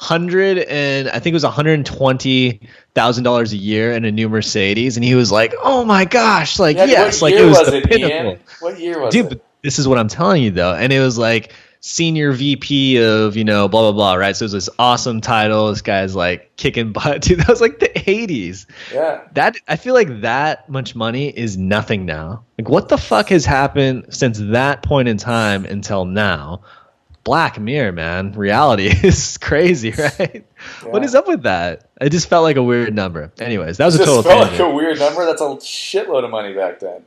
I think it was $120,000 a year in a new Mercedes, and he was like, "Oh my gosh!" Like, yes, like it was the pinnacle. Ian? What year was it? But this is what I'm telling you though, and it was like senior VP of blah blah blah, right? So it was this awesome title. This guy's like kicking butt, dude. That was like the '80s. Yeah. That I feel like that much money is nothing now. Like, what the fuck has happened since that point in time until now? Black Mirror, man. Reality is crazy, right? Yeah. What is up with that? It just felt like a weird number. Anyways, that was a total tangent. It felt like a weird number? That's a shitload of money back then.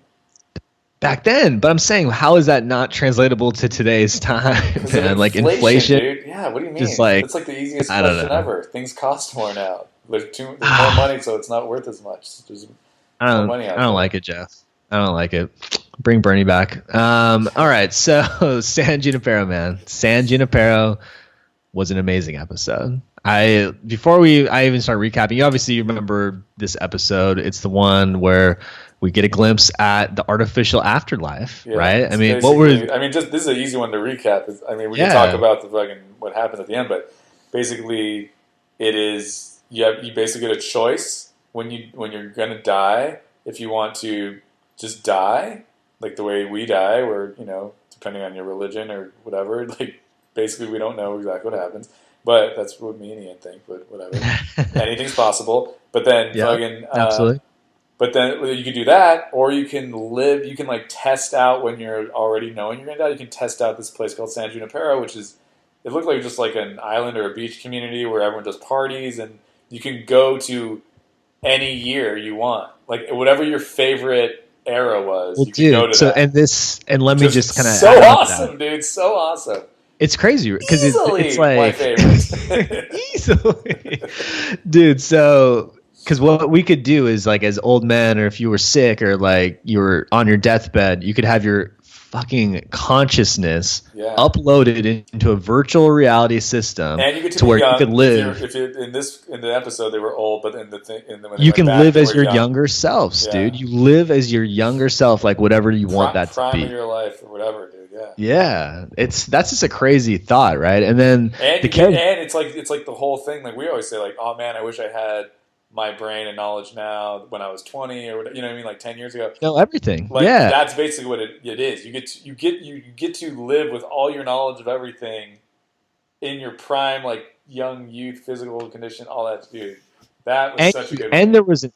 But I'm saying, how is that not translatable to today's time, man? Like inflation? Dude. Yeah, what do you mean? Just like, it's like the easiest question ever. Things cost more now. There's more money, so it's not worth as much. There's more money out there. I don't like it, Jeff. I don't like it. Bring Bernie back. All right, so San Junipero, man. San Junipero was an amazing episode. Before I even start recapping, you obviously remember this episode. It's the one where we get a glimpse at the artificial afterlife, right? I mean, this is an easy one to recap. We can talk about the fucking what happens at the end, but basically, it is you basically get a choice when you're gonna die if you want to just die, like the way we die, where, depending on your religion or whatever, like, basically we don't know exactly what happens. But that's what me and Ian think, but whatever. Anything's possible. But then, absolutely. But then you can do that, or you can live, you can, like, test out when you're already knowing you're going to die. You can test out this place called San Junipero, which is, it looked like just like an island or a beach community where everyone does parties, and you can go to any year you want. Like, whatever your favorite era was, you can go to that. And let me just kind of so awesome, dude, so awesome. It's crazy because it's like my favorite. Easily, dude. So because what we could do is, like, as old men, or if you were sick or like you were on your deathbed, you could have your fucking consciousness uploaded into a virtual reality system, and you get to where you could live. If in the episode they were old, but you can live as your younger selves, dude. You live as your younger self, like whatever you want that to be. Prime of your life or whatever, dude. Yeah, that's just a crazy thought, right? And then it's like the whole thing. Like we always say, like, oh man, I wish I had my brain and knowledge now when I was 20 or whatever, you know what I mean, like 10 years ago. No, everything. Like, that's basically what it is. You get to live with all your knowledge of everything in your prime, like young youth, physical condition, all that, dude. That was such a good one.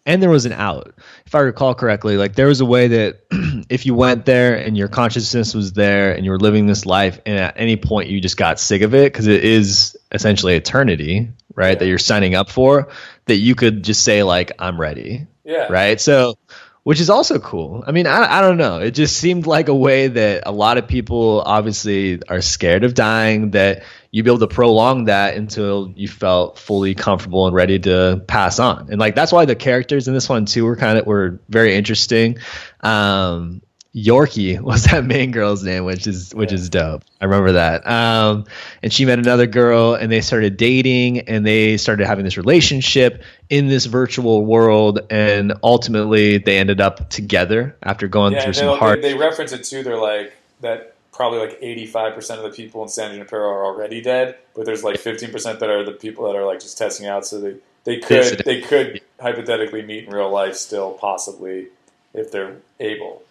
And there was an out. If I recall correctly, like there was a way that if you went there and your consciousness was there and you were living this life, and at any point you just got sick of it, because it is essentially eternity, right? That you're signing up for, that you could just say like, I'm ready. Yeah. Right. So, which is also cool. I mean, I don't know. It just seemed like a way that a lot of people obviously are scared of dying, that you'd be able to prolong that until you felt fully comfortable and ready to pass on. And like, that's why the characters in this one too were very interesting. Yorkie was that main girl's name, which is dope. I remember that. And she met another girl, and they started dating, and they started having this relationship in this virtual world, and ultimately they ended up together after going through some hard. They reference it too. They're like that. Probably like 85% of the people in San Junipero are already dead, but there's like 15% that are the people that are like just testing out. So they could hypothetically meet in real life still, possibly, if they're able.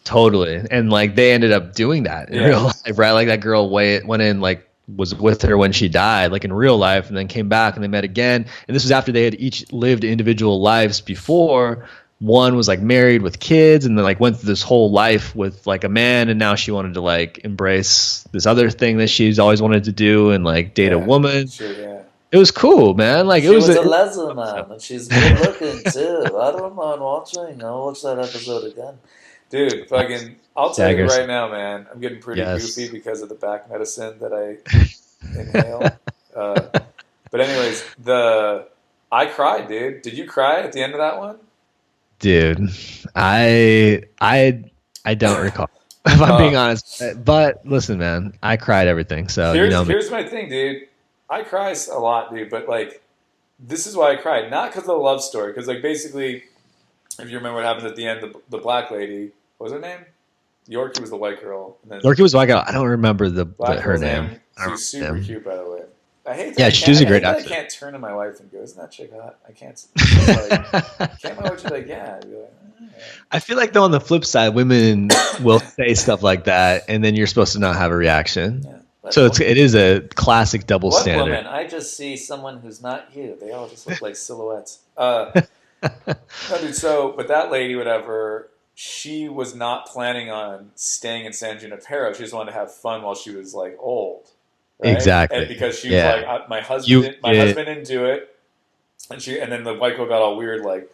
Totally. And like they ended up doing that in real life, right? Like that girl went in, like was with her when she died, like in real life, and then came back and they met again. And this was after they had each lived individual lives before. One was like married with kids, and then like went through this whole life with like a man, and now she wanted to like embrace this other thing that she's always wanted to do and like date a woman. Sure, yeah. It was cool, man. Like she it was a lesbian, man, and she's good looking too. I don't mind watching. I'll watch that episode again. Dude, fucking, I'll tell you right now, man, I'm getting pretty goofy because of the back medicine that I inhale. But anyways, I cried, dude. Did you cry at the end of that one? Dude, I don't recall, if I'm being honest. But listen, man, I cried everything. So here's my thing, dude. I cry a lot, dude. But like, this is why I cried, not because of the love story. Because like, basically, if you remember what happens at the end, the black lady, what was her name? Yorkie was the white girl. And then Yorkie was white girl. I don't remember her name. She's super cute, by the way. I hate that. Yeah, she's a great actor. I can't turn to my wife and go, "Isn't that chick hot?" I can't. Like, can't my wife be like, "Yeah"? I'd be like, I feel like though on the flip side, women will say stuff like that, and then you're supposed to not have a reaction. Yeah, so it is a classic double standard. Woman? I just see someone who's not you. They all just look like silhouettes. No, dude. So, but that lady, whatever, she was not planning on staying in San Junipero. She just wanted to have fun while she was like old. Right? Exactly. And because she was like, my husband didn't do it, and then the white girl got all weird, like,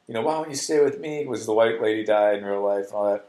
why don't you stay with me? Because the white lady died in real life and all that.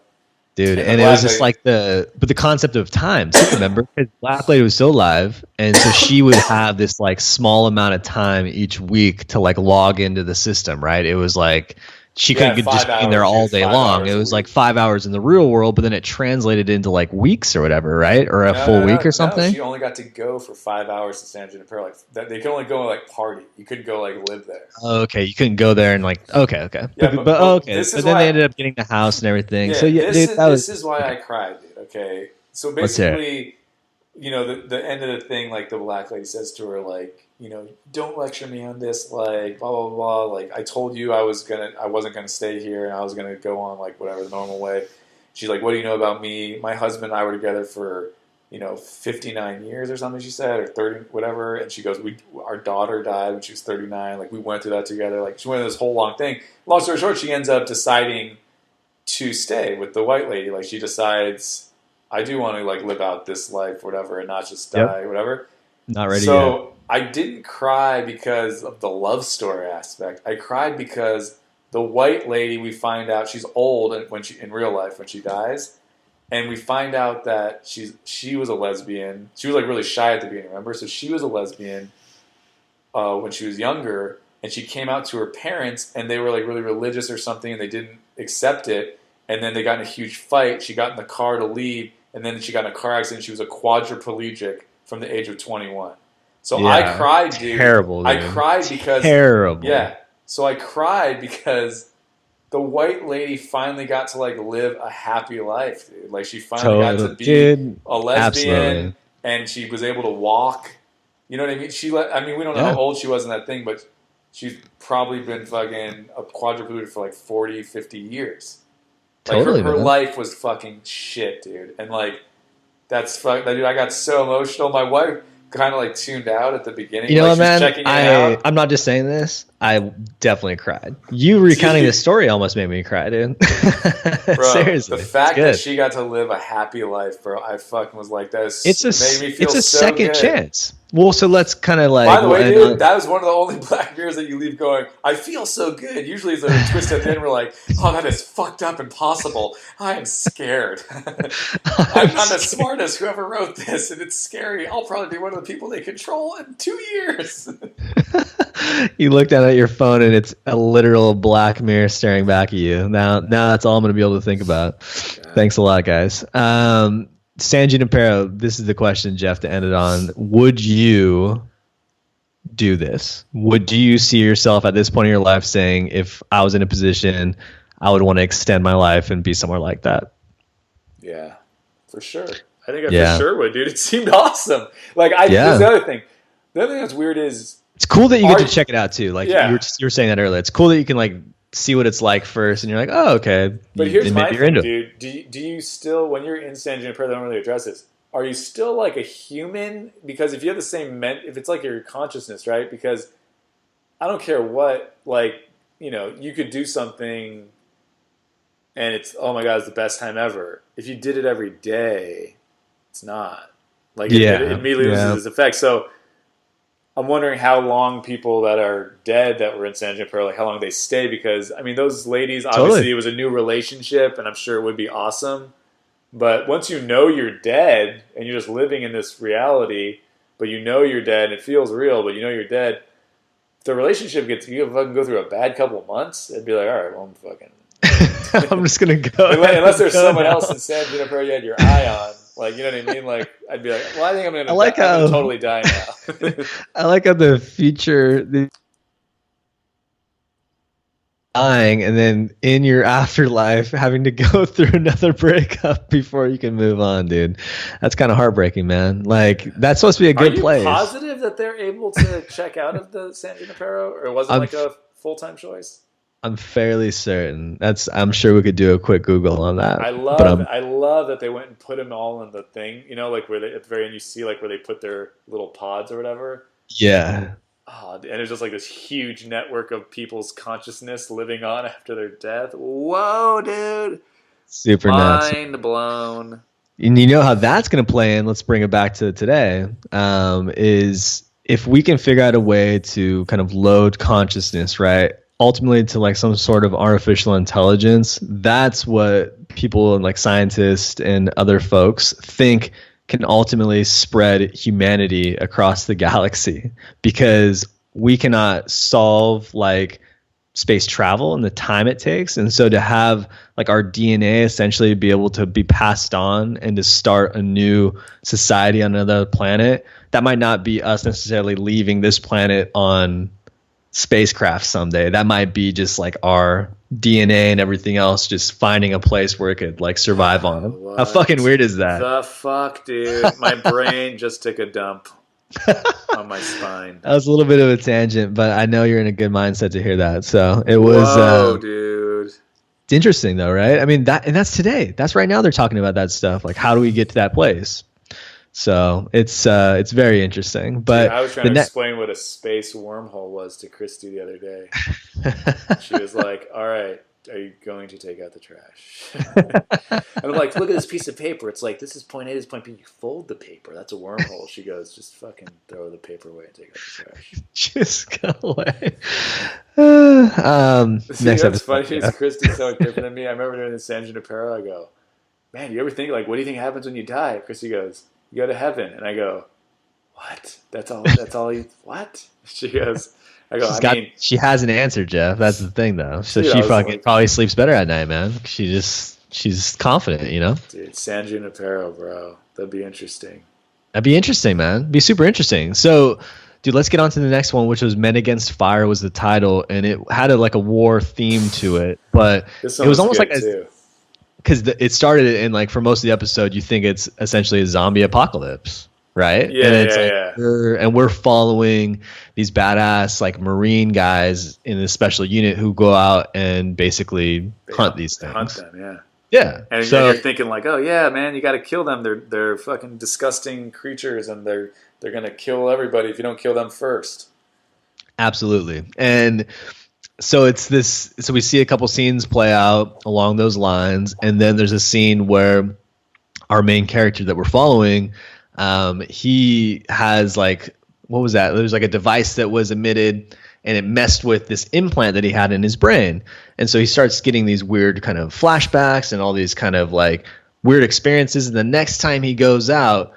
Dude, and it was just like the concept of time. So remember, because Black Lady was still alive, and so she would have this like small amount of time each week to like log into the system, right? It was like she couldn't just be in there all day long. It was like 5 hours in the real world, but then it translated into like weeks or whatever, right? Or a full week or something. She only got to go for 5 hours to San Junipero. Like they could only go and like party. You couldn't go like live there. Okay, you couldn't go there and like okay. Yeah, but okay. But then they ended up getting the house and everything. Yeah, so yeah, this is why I cried, dude. Okay, so basically, the end of the thing, like the black lady says to her, like, don't lecture me on this, like, blah, blah, blah. Like, I told you I wasn't gonna stay here, and I was gonna go on, like, whatever, the normal way. She's like, what do you know about me? My husband and I were together for, 59 years or something, she said, or 30, whatever. And she goes, our daughter died when she was 39. Like, we went through that together. Like, she went through this whole long thing. Long story short, she ends up deciding to stay with the white lady. Like, she decides, I do want to, like, live out this life, whatever, and not just die, whatever. Not ready yet. I didn't cry because of the love story aspect. I cried because the white lady, we find out she's old in real life when she dies, and we find out that she was a lesbian. She was like really shy at the beginning, remember? So she was a lesbian when she was younger, and she came out to her parents, and they were like really religious or something, and they didn't accept it. And then they got in a huge fight. She got in the car to leave, and then she got in a car accident. She was a quadriplegic from the age of 21. So I cried, dude. Terrible, dude. I cried because... Terrible. Yeah. So I cried because the white lady finally got to, like, live a happy life, dude. Like, she finally got to be a lesbian, and she was able to walk. You know what I mean? We don't know how old she was in that thing, but she's probably been fucking a quadriplegic for, like, 40, 50 years. Like, totally, her life was fucking shit, dude. And, like, dude, I got so emotional. My wife kind of like tuned out at the beginning. You know like, what, man? I'm not just saying this. I definitely cried. You recounting this story almost made me cry, dude. Bro, Seriously, the fact it's that good. she got to live a happy life, bro, I fucking was like, It's a made me feel it's a so second good. chance. Well, so let's kind of By like the way, and, dude, that was one of the only Black Mirrors that you leave going, I feel so good. Usually there's a twist at the end where we're like, oh, that is fucked up impossible. I am scared. I'm not as smart as whoever wrote this, and it's scary. I'll probably be one of the people they control in 2 years. You look down at your phone and it's a literal Black Mirror staring back at you. Now that's all I'm going to be able to think about. God. Thanks a lot, guys. San Junipero, this is the question, Geoff, to end it on. Would you do this? Do you see yourself at this point in your life saying, if I was in a position, I would want to extend my life and be somewhere like that? Yeah, for sure. I think I for sure would, dude. It seemed awesome. Like, Here's the other thing. The other thing that's weird is, it's cool that you get to check it out too. Like Yeah. you were saying that earlier. It's cool that you can like see what it's like first, and you're like, oh, okay. but here's my maybe thing, dude. Do you still, when you're in San Junipero, they don't really address this, are you still like a human? Because if you have the same if it's like your consciousness, right? Because I don't care what, like, you know, you could do something and it's, oh my God, it's the best time ever. If you did it every day, it's not. Like, it immediately loses its effect. So I'm wondering how long people that are dead that were in San Junipero, like how long they stay, because, I mean, those ladies, obviously it was a new relationship, and I'm sure it would be awesome. But once you know you're dead, and you're just living in this reality, but you know you're dead, and it feels real, but you know you're dead, if the relationship you fucking go through a bad couple of months, it'd be like, all right, well, I'm fucking... I'm just going to go. Unless there's someone else in San Junipero you had your eye on. Like, you know what I mean? Like, I'd be like, well, I think I'm going to totally die now. I like how the future, dying, and then in your afterlife having to go through another breakup before you can move on, dude. That's kind of heartbreaking, man. Like, that's supposed to be a good place. Are you positive that they're able to check out of the San Junipero? Or was it like a full-time choice? I'm fairly certain. I'm sure we could do a quick Google on that. I love that they went and put them all in the thing. You know, like where at the very end you see like where they put their little pods or whatever. Yeah. Oh, and it's just like this huge network of people's consciousness living on after their death. Whoa, dude! Super nuts. Mind blown. And you know how that's going to play in? Let's bring it back to today. Is if we can figure out a way to kind of load consciousness, right? Ultimately to like some sort of artificial intelligence, that's what people and like scientists and other folks think can ultimately spread humanity across the galaxy, because we cannot solve like space travel and the time it takes. And so to have like our DNA essentially be able to be passed on and to start a new society on another planet, that might not be us necessarily leaving this planet on spacecraft someday. That might be just like our DNA and everything else just finding a place where it could like survive on. What? How fucking weird is that? The fuck, dude? My brain just took a dump on my spine. That was a little bit of a tangent, but I know you're in a good mindset to hear that. So it was Whoa, dude. It's interesting though, right? I mean, that's today. That's right now they're talking about that stuff. Like, how do we get to that place? So it's very interesting. But I was trying to explain what a space wormhole was to Christy the other day. She was like, all right, are you going to take out the trash? And I'm like, look at this piece of paper. It's like, this is point A, this is point B. You fold the paper. That's a wormhole. She goes, just fucking throw the paper away and take out the trash. Just go away. See, next that's episode. funny. Christy's so different than me. I remember doing the San Junipero. I go, man, you ever think, like, what do you think happens when you die? Christy goes, you go to heaven. And I go, what? That's all you, what? She goes, I go, she has an answer, Geoff. That's the thing, though. So dude, she fucking probably sleeps better at night, man. She's confident, you know? Dude, San Junipero, bro. That'd be interesting. That'd be interesting, man. Be super interesting. So, dude, let's get on to the next one, which was Men Against Fire was the title, and it had a war theme to it, but it was almost like because it started in like for most of the episode, you think it's essentially a zombie apocalypse, right? Yeah, and it's yeah. We're following these badass like Marine guys in a special unit who go out and basically hunt these things. Hunt them, yeah. Yeah. And so, you're thinking like, oh yeah, man, you got to kill them. They're fucking disgusting creatures, and they're gonna kill everybody if you don't kill them first. Absolutely. And so it's this, so we see a couple scenes play out along those lines, and then there's a scene where our main character that we're following, he has like, what was that? There's like a device that was emitted and it messed with this implant that he had in his brain. And so he starts getting these weird kind of flashbacks and all these kind of like weird experiences. And the next time he goes out,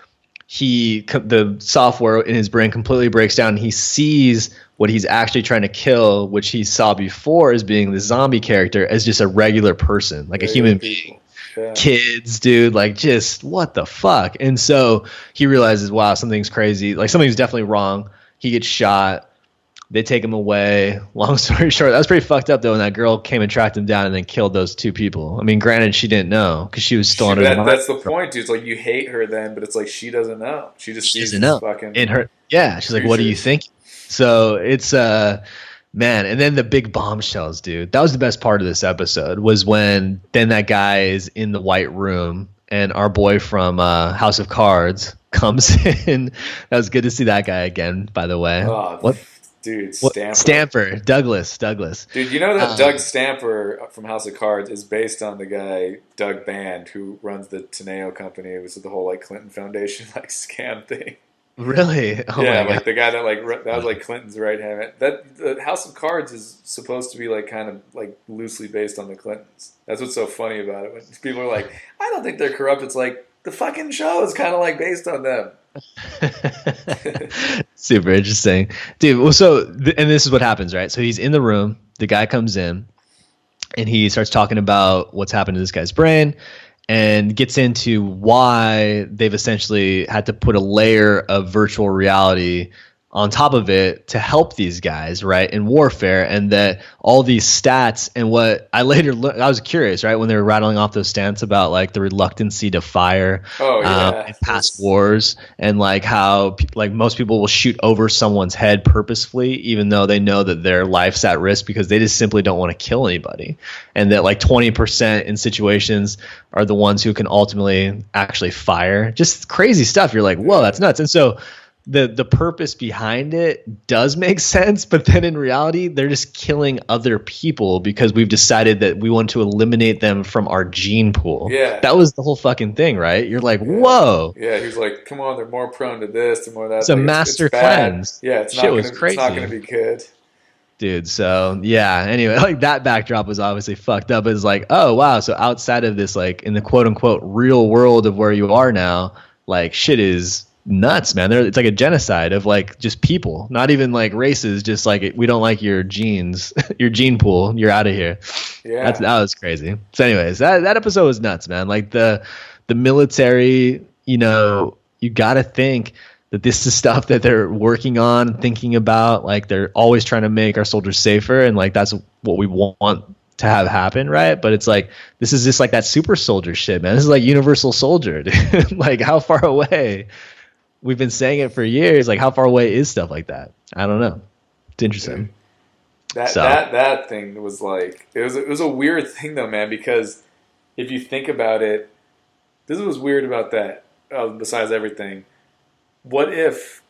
the software in his brain completely breaks down. And he sees what he's actually trying to kill, which he saw before as being the zombie character, as just a regular person, like a human being. Yeah. Kids, dude, like just what the fuck. And so he realizes, wow, something's crazy, like something's definitely wrong. He gets shot, they take him away. Long story short, that was pretty fucked up though, and that girl came and tracked him down and then killed those two people. I mean, granted, she didn't know because she was still under the That's the point, dude. It's like you hate her then, but it's like she doesn't know. She just sees this fucking in her. Yeah, she's like, what do you think? So it's man, and then the big bombshells, dude. That was the best part of this episode, was when then that guy is in the white room and our boy from House of Cards comes in. That was good to see that guy again, by the way. Oh, what? Dude, Stamper. Douglas. Dude, you know that Doug Stamper from House of Cards is based on the guy, Doug Band, who runs the Teneo company. It was the whole like Clinton Foundation like scam thing. Really? Oh yeah, my like God. the guy that was like Clinton's right hand. That the House of Cards is supposed to be like kind of like loosely based on the Clintons. That's what's so funny about it. When people are like, I don't think they're corrupt. It's like the fucking show is kind of like based on them. Super interesting, dude. Well, and this is what happens, right? So he's in the room. The guy comes in, and he starts talking about what's happened to this guy's brain, and gets into why they've essentially had to put a layer of virtual reality on top of it to help these guys, right, in warfare, and that all these stats and what I later learned, I was curious, right, when they were rattling off those stats about like the reluctancy to fire in past wars, and like how like most people will shoot over someone's head purposefully, even though they know that their life's at risk because they just simply don't want to kill anybody, and that like 20% in situations are the ones who can ultimately actually fire. Just crazy stuff. You're like, whoa, that's nuts. And so the purpose behind it does make sense, but then in reality, they're just killing other people because we've decided that we want to eliminate them from our gene pool. Yeah. That was the whole fucking thing, right? You're like, whoa. Yeah, he was like, come on, they're more prone to this and more of that. It's a master cleanse. Yeah, it's Shit was crazy. It's not going to be good. Dude, so yeah, anyway, like that backdrop was obviously fucked up. It's like, oh, wow, so outside of this, like in the quote-unquote real world of where you are now, like shit is nuts, man. It's like a genocide of like just people, not even like races, just like we don't like your genes, your gene pool, you're out of here. Yeah, that was crazy. So anyways, that episode was nuts, man. Like the military, you know, you gotta think that this is stuff that they're working on, thinking about. Like they're always trying to make our soldiers safer, and like that's what we want to have happen, right? But it's like this is just like that super soldier shit, man. This is like universal soldier, dude. Like how far away? We've been saying it for years. Like, how far away is stuff like that? I don't know. It's interesting. That thing was like it was a weird thing though, man. Because if you think about it, this was weird about that. Besides everything, what if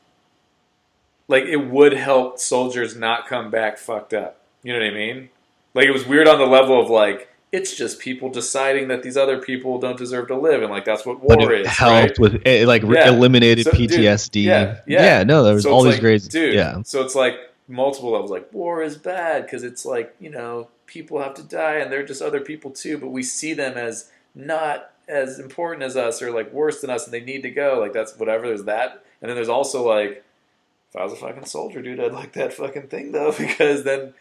like it would help soldiers not come back fucked up? You know what I mean? Like it was weird on the level of like, it's just people deciding that these other people don't deserve to live, and like that's what war is. Helped with it, like eliminated PTSD. Dude, no, there was all these like, great. Dude, yeah. So it's like multiple levels. Like war is bad because it's like, you know, people have to die and they're just other people too, but we see them as not as important as us or like worse than us, and they need to go. Like that's whatever. There's that, and then there's also like, if I was a fucking soldier, dude, I'd like that fucking thing though, because then.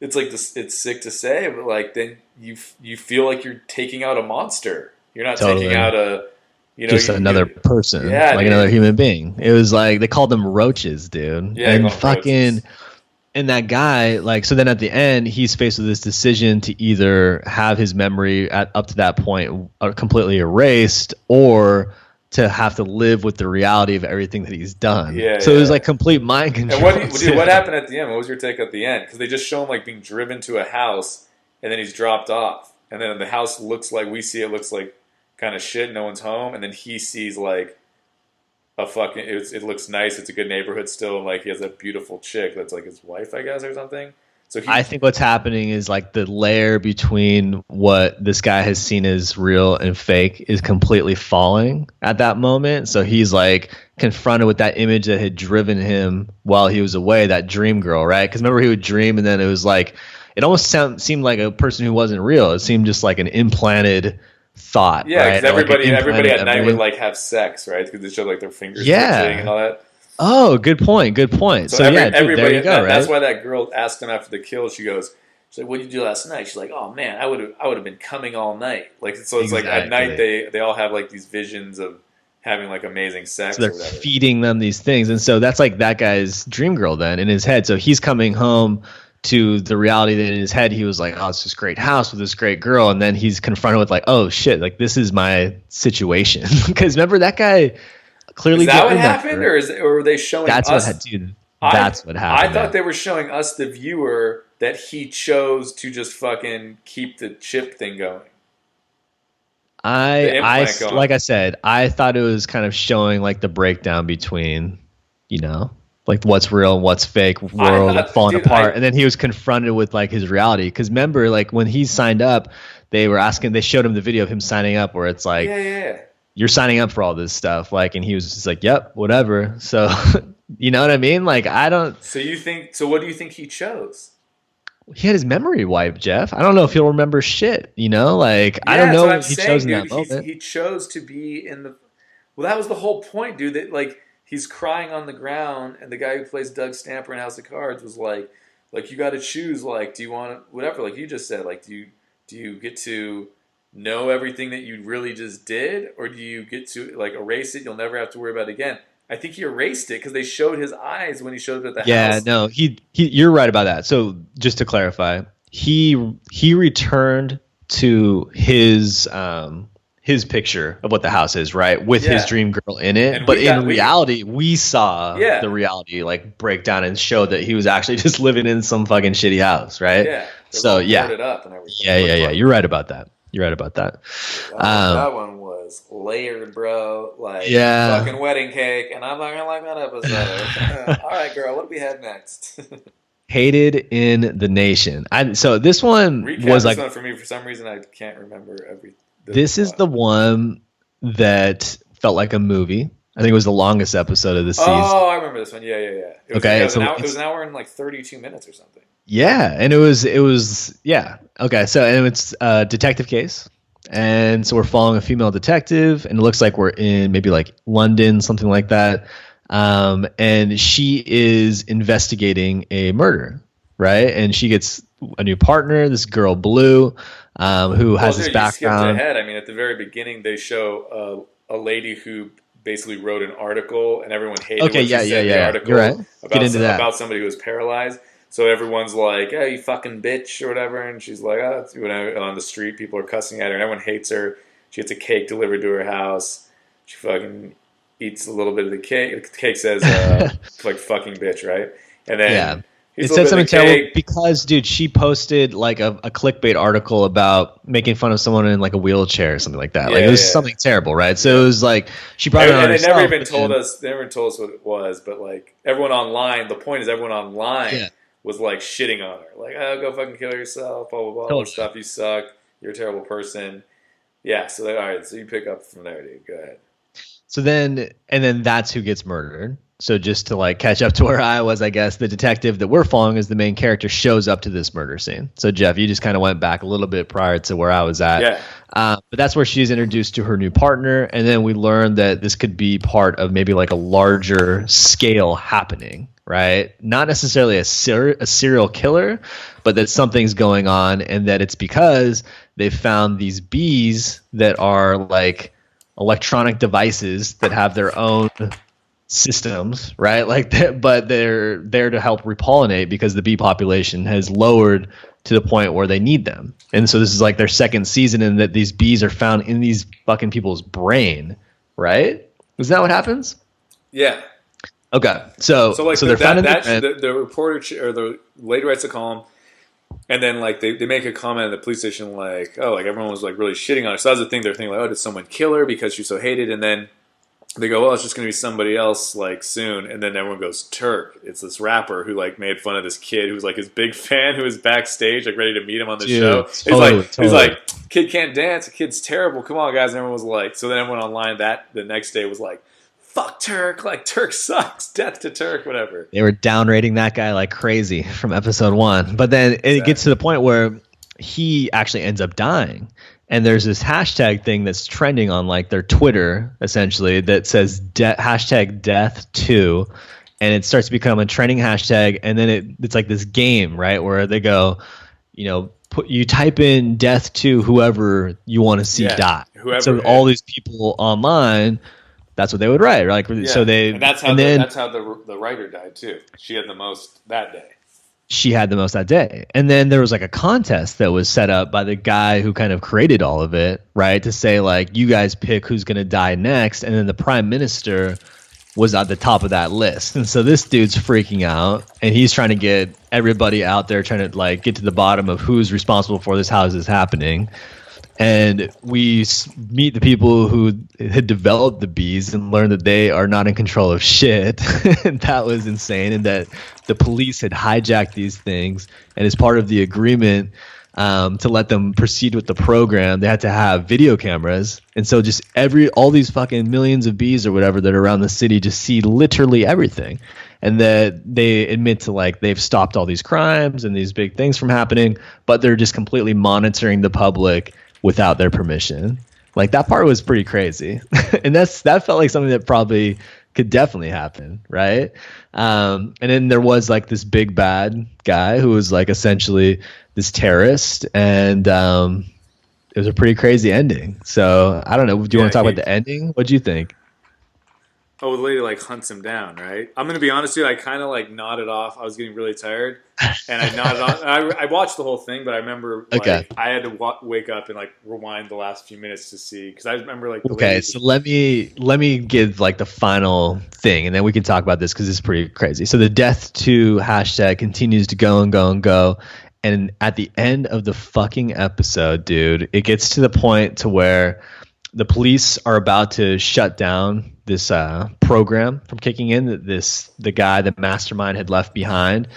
It's like this, it's sick to say, but like then you feel like you're taking out a monster. You're not taking out just another person, like dude. Another human being. It was like they called them roaches, dude. Yeah, and fucking roaches. And that guy, like, so then at the end, he's faced with this decision to either have his memory up to that point completely erased, or to have to live with the reality of everything that he's done. So it was like complete mind control. And what happened at the end? What was your take at the end? Because they just show him like being driven to a house, and then he's dropped off, and then the house looks like we see it looks like kind of shit. No one's home, and then he sees like a fucking it looks nice. It's a good neighborhood still. And like he has a beautiful chick that's like his wife, I guess, or something. So I think what's happening is like the layer between what this guy has seen as real and fake is completely falling at that moment. So he's like confronted with that image that had driven him while he was away, that dream girl, right? Because remember, he would dream and then it was like, it almost seemed like a person who wasn't real. It seemed just like an implanted thought. Yeah, because right? everybody at night would like have sex, right? Because they showed like their fingers twitching and all that. Oh, good point. So everybody, there you go, right? That's why that girl asked him after the kill. She's like, "What did you do last night?" She's like, "Oh man, I would have been coming all night." Like, so it's like at night they all have like these visions of having like amazing sex. So they're feeding them these things, and so that's like that guy's dream girl then in his head. So he's coming home to the reality that in his head he was like, "Oh, it's this great house with this great girl," and then he's confronted with like, "Oh shit, like this is my situation." Because remember that guy. Clearly, is that what happened, or were they showing that's us? That's what happened. I thought they were showing us, the viewer, that he chose to just fucking keep the chip thing going. Like I said, I thought it was kind of showing like the breakdown between, like what's real and what's fake, world falling apart, and then he was confronted with like his reality. Because remember, like when he signed up, they showed him the video of him signing up, where it's like, yeah. You're signing up for all this stuff, like, and he was just like, "Yep, whatever." So, you know what I mean? Like, I don't. So what do you think he chose? He had his memory wiped, Jeff. I don't know if he'll remember shit. Like, I don't know what he chose in that moment. He chose to be in the. Well, that was the whole point, dude. That like he's crying on the ground, and the guy who plays Doug Stamper in House of Cards was like you got to choose. Like, do you want whatever? Like you just said, like, do you get to know everything that you really just did, or do you get to like erase it? You'll never have to worry about it again. I think he erased it because they showed his eyes when he showed up at the house. Yeah, no, he you're right about that. So just to clarify, he returned to his picture of what the house is, right, with his dream girl in it. And but in reality, we saw the reality like break down and show that he was actually just living in some fucking shitty house, right? Yeah. So it up and everything. Yeah. You're right about that. That one was layered, bro. Like fucking wedding cake, and I'm not gonna like that episode. All right, girl, what do we have next? Hated in the Nation. So this one was like one for me. For some reason, I can't remember every. This is the one that felt like a movie. I think it was the longest episode of the season. Oh, I remember this one. Yeah. It was an hour and like 32 minutes or something. Yeah, and it was okay. So and it's a detective case, and so we're following a female detective, and it looks like we're in maybe like London, something like that. And she is investigating a murder, right? And she gets a new partner, this girl Blue, who has this background. You skipped ahead. I mean, at the very beginning, they show a lady who basically wrote an article, and everyone hated what she said in the article. You're right. Get into that. About somebody who was paralyzed. So everyone's like, "Hey, you fucking bitch," or whatever, and she's like, "Oh," on the street, people are cussing at her, and everyone hates her. She gets a cake delivered to her house. She fucking eats a little bit of the cake. The cake says, like, fucking bitch, right? And then it said something terrible because, dude, she posted like a clickbait article about making fun of someone in like a wheelchair or something like that. Like it was something terrible, right? So it was like she brought it on herself. They never even told us what it was, but like everyone online, the point is everyone online was like shitting on her, like, "Oh, go fucking kill yourself," blah blah blah, all this stuff. You suck. You're a terrible person. Yeah. So all right. So you pick up from there, dude. Go ahead. So then that's who gets murdered. So just to like catch up to where I was, I guess the detective that we're following as the main character shows up to this murder scene. So Jeff, you just kind of went back a little bit prior to where I was at. Yeah. But that's where she's introduced to her new partner, and then we learn that this could be part of maybe like a larger scale happening, right? Not necessarily a serial killer, but that something's going on, and that it's because they found these bees that are like electronic devices that have their own systems, right? Like that, but they're there to help repollinate because the bee population has lowered to the point where they need them. And so this is like their second season, and that these bees are found in these fucking people's brain, right? Is that what happens? Yeah. Okay. So they're found in the reporter or the lady writes a column, and then like they make a comment at the police station like, "Oh, like everyone was like really shitting on her." So that's the thing, they're thinking like, "Oh, did someone kill her because she's so hated?" And then they go, well, it's just going to be somebody else like soon, and then everyone goes, Turk. It's this rapper who like made fun of this kid who was like his big fan who was backstage like ready to meet him on the show. He's like, kid can't dance, the kid's terrible. Come on, guys. And everyone was like, so then everyone online the next day was like, fuck Turk, like Turk sucks, death to Turk, whatever. They were downrating that guy like crazy from episode 1, but then it gets to the point where he actually ends up dying. And there's this hashtag thing that's trending on like their Twitter, essentially, that says hashtag death2. And it starts to become a trending hashtag. And then it's like this game, right? Where they go, you type in death to whoever you want to see die. So all these people online, that's what they would write. Like, so and that's how the writer died too. She had the most that day. She had the most that day. And then there was like a contest that was set up by the guy who kind of created all of it, right? To say like, you guys pick who's going to die next. And then the prime minister was at the top of that list. And so this dude's freaking out and he's trying to get everybody out there trying to like get to the bottom of who's responsible for this, how is this happening. And we meet the people who had developed the bees and learn that they are not in control of shit. And that was insane. And that the police had hijacked these things. And as part of the agreement to let them proceed with the program, they had to have video cameras. And so just all these fucking millions of bees or whatever that are around the city just see literally everything. And that they admit to like they've stopped all these crimes and these big things from happening, but they're just completely monitoring the public without their permission. Like that part was pretty crazy. And that felt like something that probably could definitely happen, right? And then there was like this big bad guy who was like essentially this terrorist, and it was a pretty crazy ending. So I don't know. Do you want to talk about the ending? What do you think? Oh, the lady like hunts him down, right? I'm gonna be honest with you. I kind of like nodded off. I was getting really tired, and I nodded off. I watched the whole thing, but I remember like I had to wake up and like rewind the last few minutes to see, because I remember like. So let me give like the final thing, and then we can talk about this because it's pretty crazy. So the death to hashtag continues to go and go and go, and at the end of the fucking episode, dude, it gets to the point to where the police are about to shut down this program from kicking in that the guy, the mastermind, had left behind.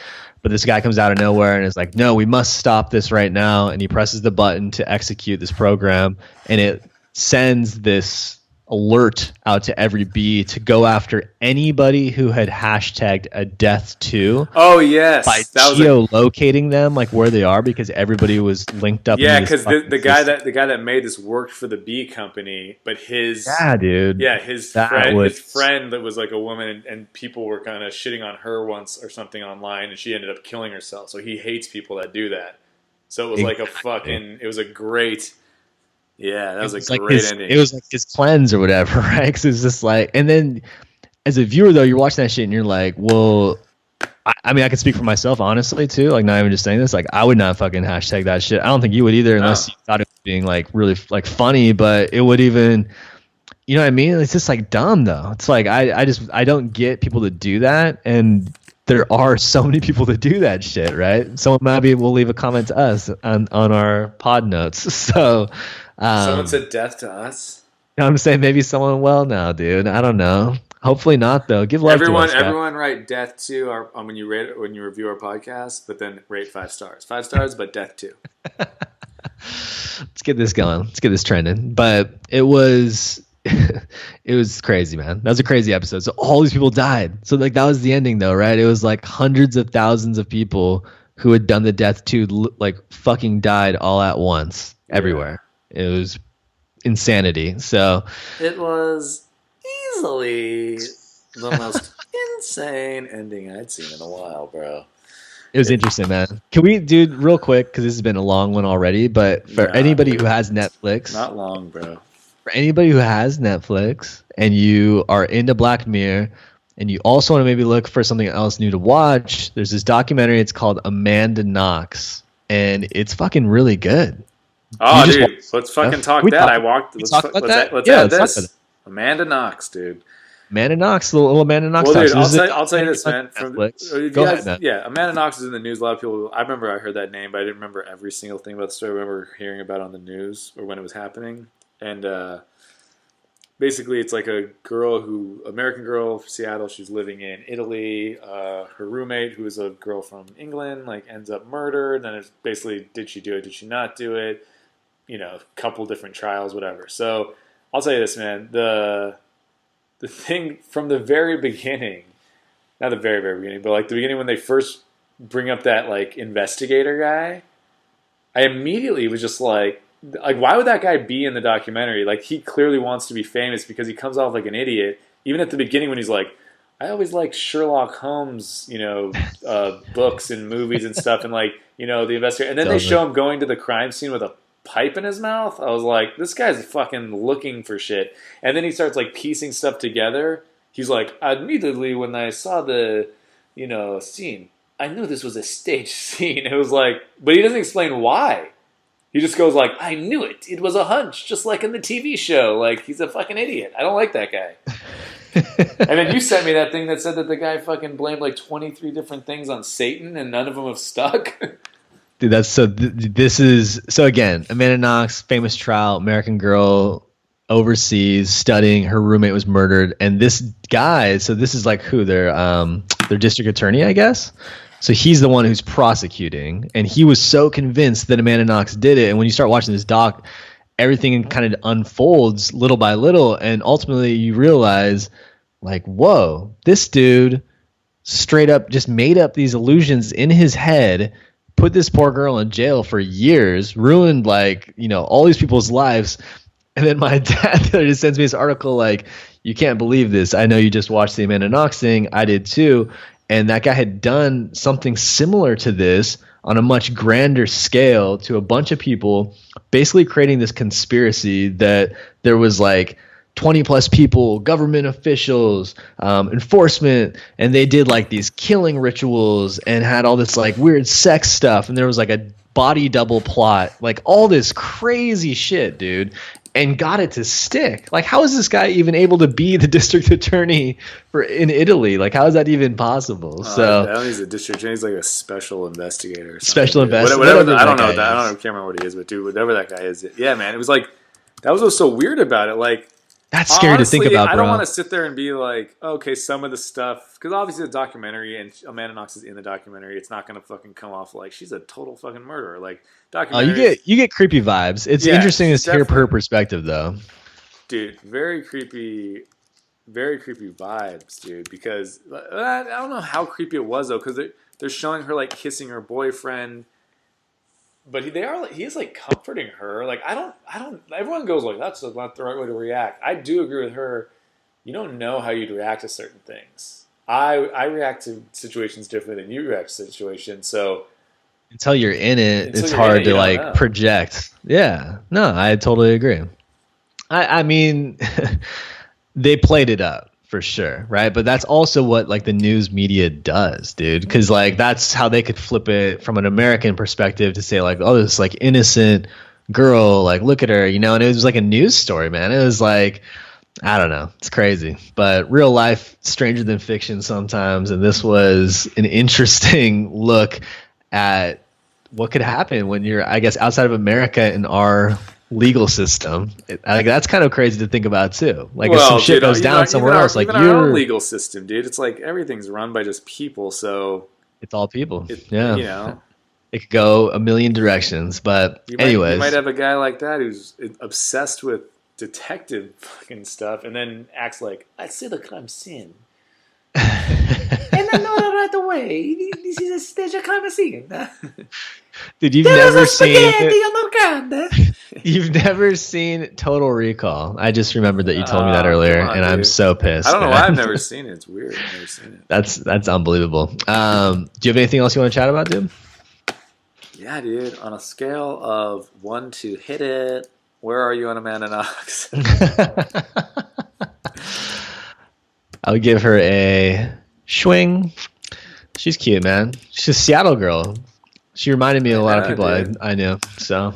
But this guy comes out of nowhere and is like, no, we must stop this right now. And he presses the button to execute this program. And it sends this alert out to every bee to go after anybody who had hashtagged a death to. Oh, yes. By geolocating them, like where they are, because everybody was linked up. Yeah, because the guy that made this worked for the bee company, but his friend that was like a woman, and people were kind of shitting on her once or something online, and she ended up killing herself. So he hates people that do that. So it was like it was a great. Yeah, that was a great ending. It was like his cleanse or whatever, right? Because it was just like, and then as a viewer though, you're watching that shit and you're like, well, I mean, I can speak for myself honestly too. Like, not even just saying this, like, I would not fucking hashtag that shit. I don't think you would either, unless you thought it was being like really like funny. But it would even, you know what I mean? It's just like dumb though. It's like I don't get people to do that, and there are so many people that do that shit, right? Someone maybe will leave a comment to us on our pod notes. So. Someone said death to us. You know what I'm saying? Maybe someone well now, dude. I don't know. Hopefully not, though. Give love to us. Everyone write death to our when you review our podcast, but then rate 5 stars. 5 stars, but death to. Let's get this going. Let's get this trending. But it was crazy, man. That was a crazy episode. So all these people died. So like that was the ending, though, right? It was like hundreds of thousands of people who had done the death to like fucking died all at once everywhere. It was insanity. So it was easily the most insane ending I'd seen in a while, bro. It was interesting, man. Can we, dude, real quick, because this has been a long one already, but for anybody who has Netflix. Not long, bro. For anybody who has Netflix and you are into Black Mirror and you also want to maybe look for something else new to watch, there's this documentary. It's called Amanda Knox, and it's fucking really good. Oh, dude, let's fucking talk that. Let's add this. Amanda Knox, dude. Amanda Knox, little Amanda Knox. Well, dude, I'll tell you this, man. Go ahead, man. Yeah, Amanda Knox is in the news. A lot of people. I remember I heard that name, but I didn't remember every single thing about the story. I remember hearing about it on the news or when it was happening. And basically it's like a American girl from Seattle. She's living in Italy. Her roommate, who is a girl from England, like ends up murdered. And it's basically, did she do it? Did she not do it? You know, a couple different trials, whatever. So I'll tell you this, man. The thing from the very beginning, not the very, very beginning, but like the beginning when they first bring up that like investigator guy, I immediately was just like, why would that guy be in the documentary? Like, he clearly wants to be famous because he comes off like an idiot. Even at the beginning when he's like, I always liked Sherlock Holmes, you know, books and movies and stuff, and like, you know, the investigator. And then they show him going to the crime scene with a pipe in his mouth. I was like, this guy's fucking looking for shit. And then he starts like piecing stuff together. He's like, immediately when I saw the, you know, scene, I knew this was a staged scene. It was like, but he doesn't explain why. He just goes like, I knew it. It was a hunch, just like in the TV show. Like, he's a fucking idiot. I don't like that guy. And then you sent me that thing that said that the guy fucking blamed like 23 different things on Satan and none of them have stuck. Dude, that's so. This is so again. Amanda Knox, famous trial, American girl, overseas studying. Her roommate was murdered, and this guy. So this is like who their district attorney, I guess. So he's the one who's prosecuting, and he was so convinced that Amanda Knox did it. And when you start watching this doc, everything kind of unfolds little by little, and ultimately you realize, like, whoa, this dude straight up just made up these illusions in his head, put this poor girl in jail for years, ruined, like, you know, all these people's lives. And then my dad just sends me this article like, you can't believe this. I know you just watched the Amanda Knox thing. I did too. And that guy had done something similar to this on a much grander scale to a bunch of people, basically creating this conspiracy that there was like 20 plus people, government officials, enforcement, and they did like these killing rituals and had all this like weird sex stuff. And there was like a body double plot, like all this crazy shit, dude. And got it to stick. Like, how is this guy even able to be the district attorney in Italy? Like, how is that even possible? So I don't think he's a district attorney. He's like a special investigator. Or special investigator. Whatever I don't know. I can't remember what he is, but dude, whatever that guy is, yeah, man. It was like that was what's so weird about it. Like, that's scary honestly, to think about, bro. I don't want to sit there and be like, okay, some of the stuff, because obviously the documentary and Amanda Knox is in the documentary. It's not going to fucking come off like she's a total fucking murderer. Like, documentary. You get creepy vibes. It's interesting to hear her perspective, though. Dude, very creepy vibes, dude. Because I don't know how creepy it was though, because they're showing her like kissing her boyfriend. But he is like comforting her. Like I don't. Everyone goes like that's not the right way to react. I do agree with her. You don't know how you'd react to certain things. I react to situations differently than you react to situations. So until you're in it, it's hard to like project. Yeah, no, I totally agree. I mean, they played it up. For sure, right? But that's also what like the news media does, dude. Because like that's how they could flip it from an American perspective to say like, oh, this like innocent girl, like look at her, you know. And it was like a news story, man. It was like, I don't know, it's crazy. But real life, stranger than fiction sometimes. And this was an interesting look at what could happen when you're, I guess, outside of America in our legal system. Like that's kind of crazy to think about too. Like if some shit goes down somewhere else, like our own legal system, dude. It's like everything's run by just people, so it's all people. Yeah, you know, it could go a million directions. But anyways, you might have a guy like that who's obsessed with detective fucking stuff, and then acts like I see the crime scene, and I know it right away. This is a stage of crime scene. Dude, you've never seen Total Recall. I just remembered that you told me that earlier, and I'm so pissed. I don't know why I've never seen it. It's weird. I've never seen it. That's unbelievable. Do you have anything else you want to chat about, dude? Yeah, dude. On a scale of 1 to hit it, where are you on Amanda Knox? I would give her a swing. She's cute, man. She's a Seattle girl. She reminded me of a lot of people I knew. So,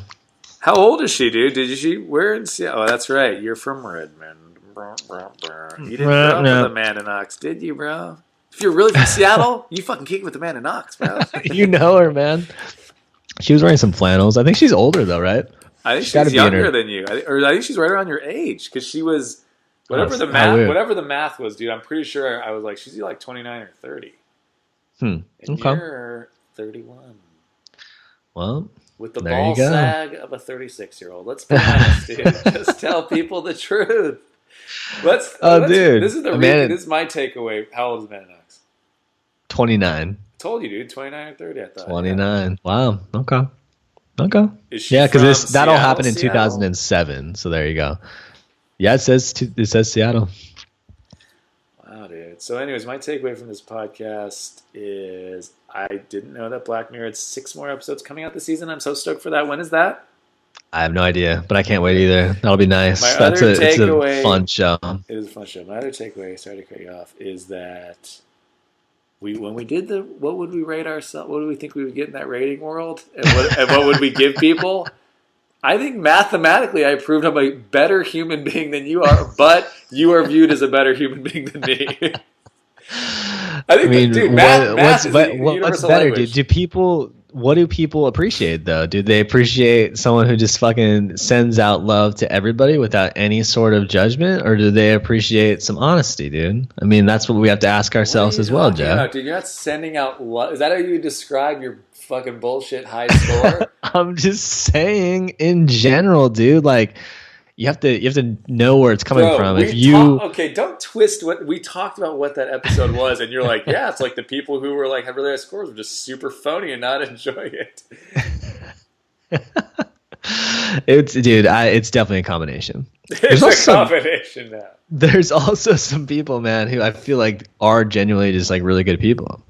how old is she, dude? Where in Seattle? Oh, that's right. You're from Redmond. You didn't grow up with Amanda Knox, did you, bro? If you're really from Seattle, you fucking kick with Amanda Knox, bro. You know her, man. She was wearing some flannels. I think she's older though, right? I think she's younger than you. I think she's right around your age because she was Whatever the how math, weird. whatever the math was, dude. I'm pretty sure I was like, she's like 29 or 30, and Okay. you're 31 Well, with the there you ball go. sag of a 36-year-old. Let's be honest, dude. Just tell people the truth. Dude. This is Amanda, this is my takeaway. How old is Amanda Knox? 29. I told you, dude. 29 or 30. I thought. 29. Yeah. Wow. Okay. Is she Yeah, because from that'll Seattle, happen in Seattle? 2007. So there you go. Yeah, it says Seattle. Wow, dude. So, anyways, my takeaway from this podcast is I didn't know that Black Mirror had 6 more episodes coming out this season. I'm so stoked for that. When is that? I have no idea, but I can't wait either. That'll be nice. My other It's takeaway- a fun show. It is a fun show. My other takeaway, sorry to cut you off, is that when we did what would we rate ourselves? What do we think we would get in that rating world? And what would we give people? I think mathematically I proved I'm a better human being than you are, but you are viewed as a better human being than me. I think, dude, math is the what's universal better, language. dude? What do people appreciate though? Do they appreciate someone who just fucking sends out love to everybody without any sort of judgment, or do they appreciate some honesty, dude? I mean, that's what we have to ask ourselves as well, Jeff. Dude, you're not sending out love. Is that how you describe your fucking bullshit high score? I'm just saying, in general, dude. Like, you have to know where it's coming from. If you okay, don't twist what we talked about. What that episode was, and you're like, yeah, it's like the people who were like had really high scores were just super phony and not enjoy it. it's definitely a combination. It's a combination now. There's also some people, man, who I feel like are genuinely just like really good people.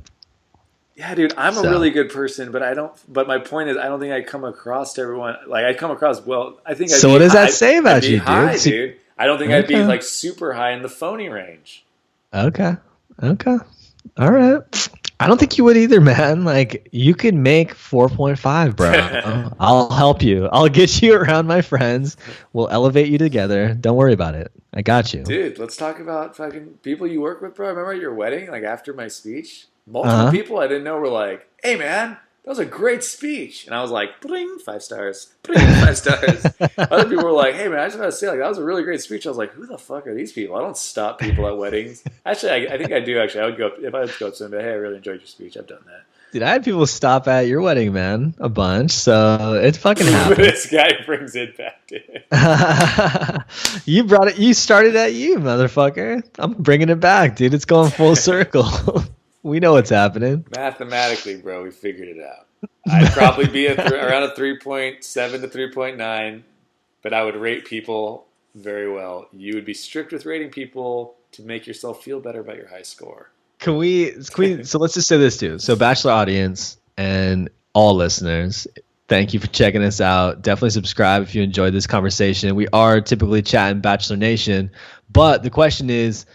Yeah, dude, I'm a really good person, but I don't. But my point is, I don't think I come across to everyone like I come across well. I think. So what does that say about you, high, dude? Dude, I don't think I'd be like super high in the phony range. Okay, all right. I don't think you would either, man. Like, you could make 4.5, bro. I'll help you. I'll get you around my friends. We'll elevate you together. Don't worry about it. I got you, dude. Let's talk about fucking people you work with, bro. Remember at your wedding, like after my speech. Multiple people I didn't know were like, hey, man, that was a great speech. And I was like, bling, 5 stars. Bling, 5 stars. Other people were like, hey, man, I just got to say, like, that was a really great speech. I was like, who the fuck are these people? I don't stop people at weddings. Actually, I think I do, actually. I would go up, if I would go up to them and be like, hey, I really enjoyed your speech. I've done that. Dude, I had people stop at your wedding, man, a bunch. So it fucking happened. This guy brings it back, dude. You brought it. You started at you, motherfucker. I'm bringing it back, dude. It's going full circle. We know what's happening. Mathematically, bro, we figured it out. I'd probably be around a 3.7 to 3.9, but I would rate people very well. You would be strict with rating people to make yourself feel better about your high score. Can we so let's just say this too. So Bachelor audience and all listeners, thank you for checking us out. Definitely subscribe if you enjoyed this conversation. We are typically chatting Bachelor Nation, but the question is,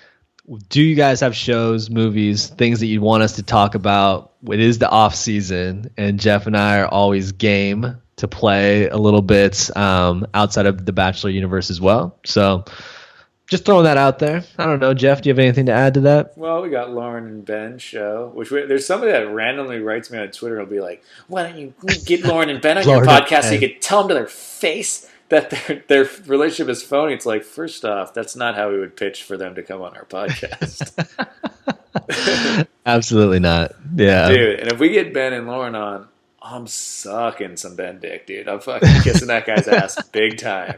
do you guys have shows, movies, things that you want us to talk about? It is the off season, and Jeff and I are always game to play a little bit outside of the Bachelor universe as well. So just throwing that out there. I don't know, Jeff, do you have anything to add to that? Well, we got Lauren and Ben's show, there's somebody that randomly writes me on Twitter and will be like, why don't you get Lauren and Ben on your podcast so you could tell them to their face that their relationship is phony. It's like, first off, that's not how we would pitch for them to come on our podcast. Absolutely not. Yeah. Dude, and if we get Ben and Lauren on, I'm sucking some Ben dick, dude. I'm fucking kissing that guy's ass big time.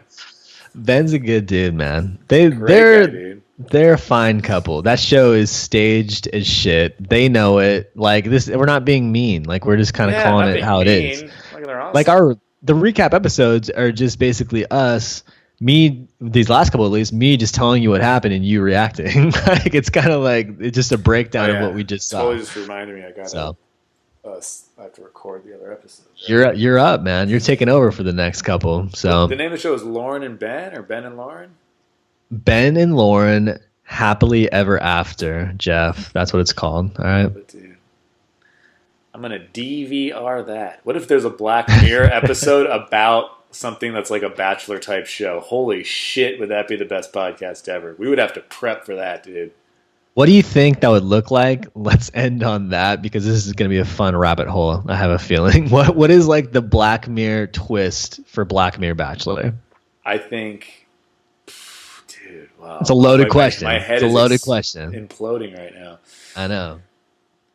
Ben's a good dude, man. Great guy, dude. They're a fine couple. That show is staged as shit. They know it. Like this, we're not being mean. Like we're just kind of calling it how it is. Like they're awesome. Like the recap episodes are just basically us, me, these last couple at least, me just telling you what happened and you reacting. Like it's kind of like it's just a breakdown of what we just saw. Totally just reminded me I have to record the other episodes. Right? You're up, man. You're taking over for the next couple. So the name of the show is Lauren and Ben, or Ben and Lauren? Ben and Lauren Happily Ever After, Jeff. That's what it's called. All right. But dude, I'm going to DVR that. What if there's a Black Mirror episode about something that's like a Bachelor type show? Holy shit, would that be the best podcast ever? We would have to prep for that, dude. What do you think that would look like? Let's end on that because this is going to be a fun rabbit hole. I have a feeling. What is like the Black Mirror twist for Black Mirror Bachelor? I think, dude, Dude, wow. It's a loaded Like question. my head It's a is loaded question. imploding right now. I know.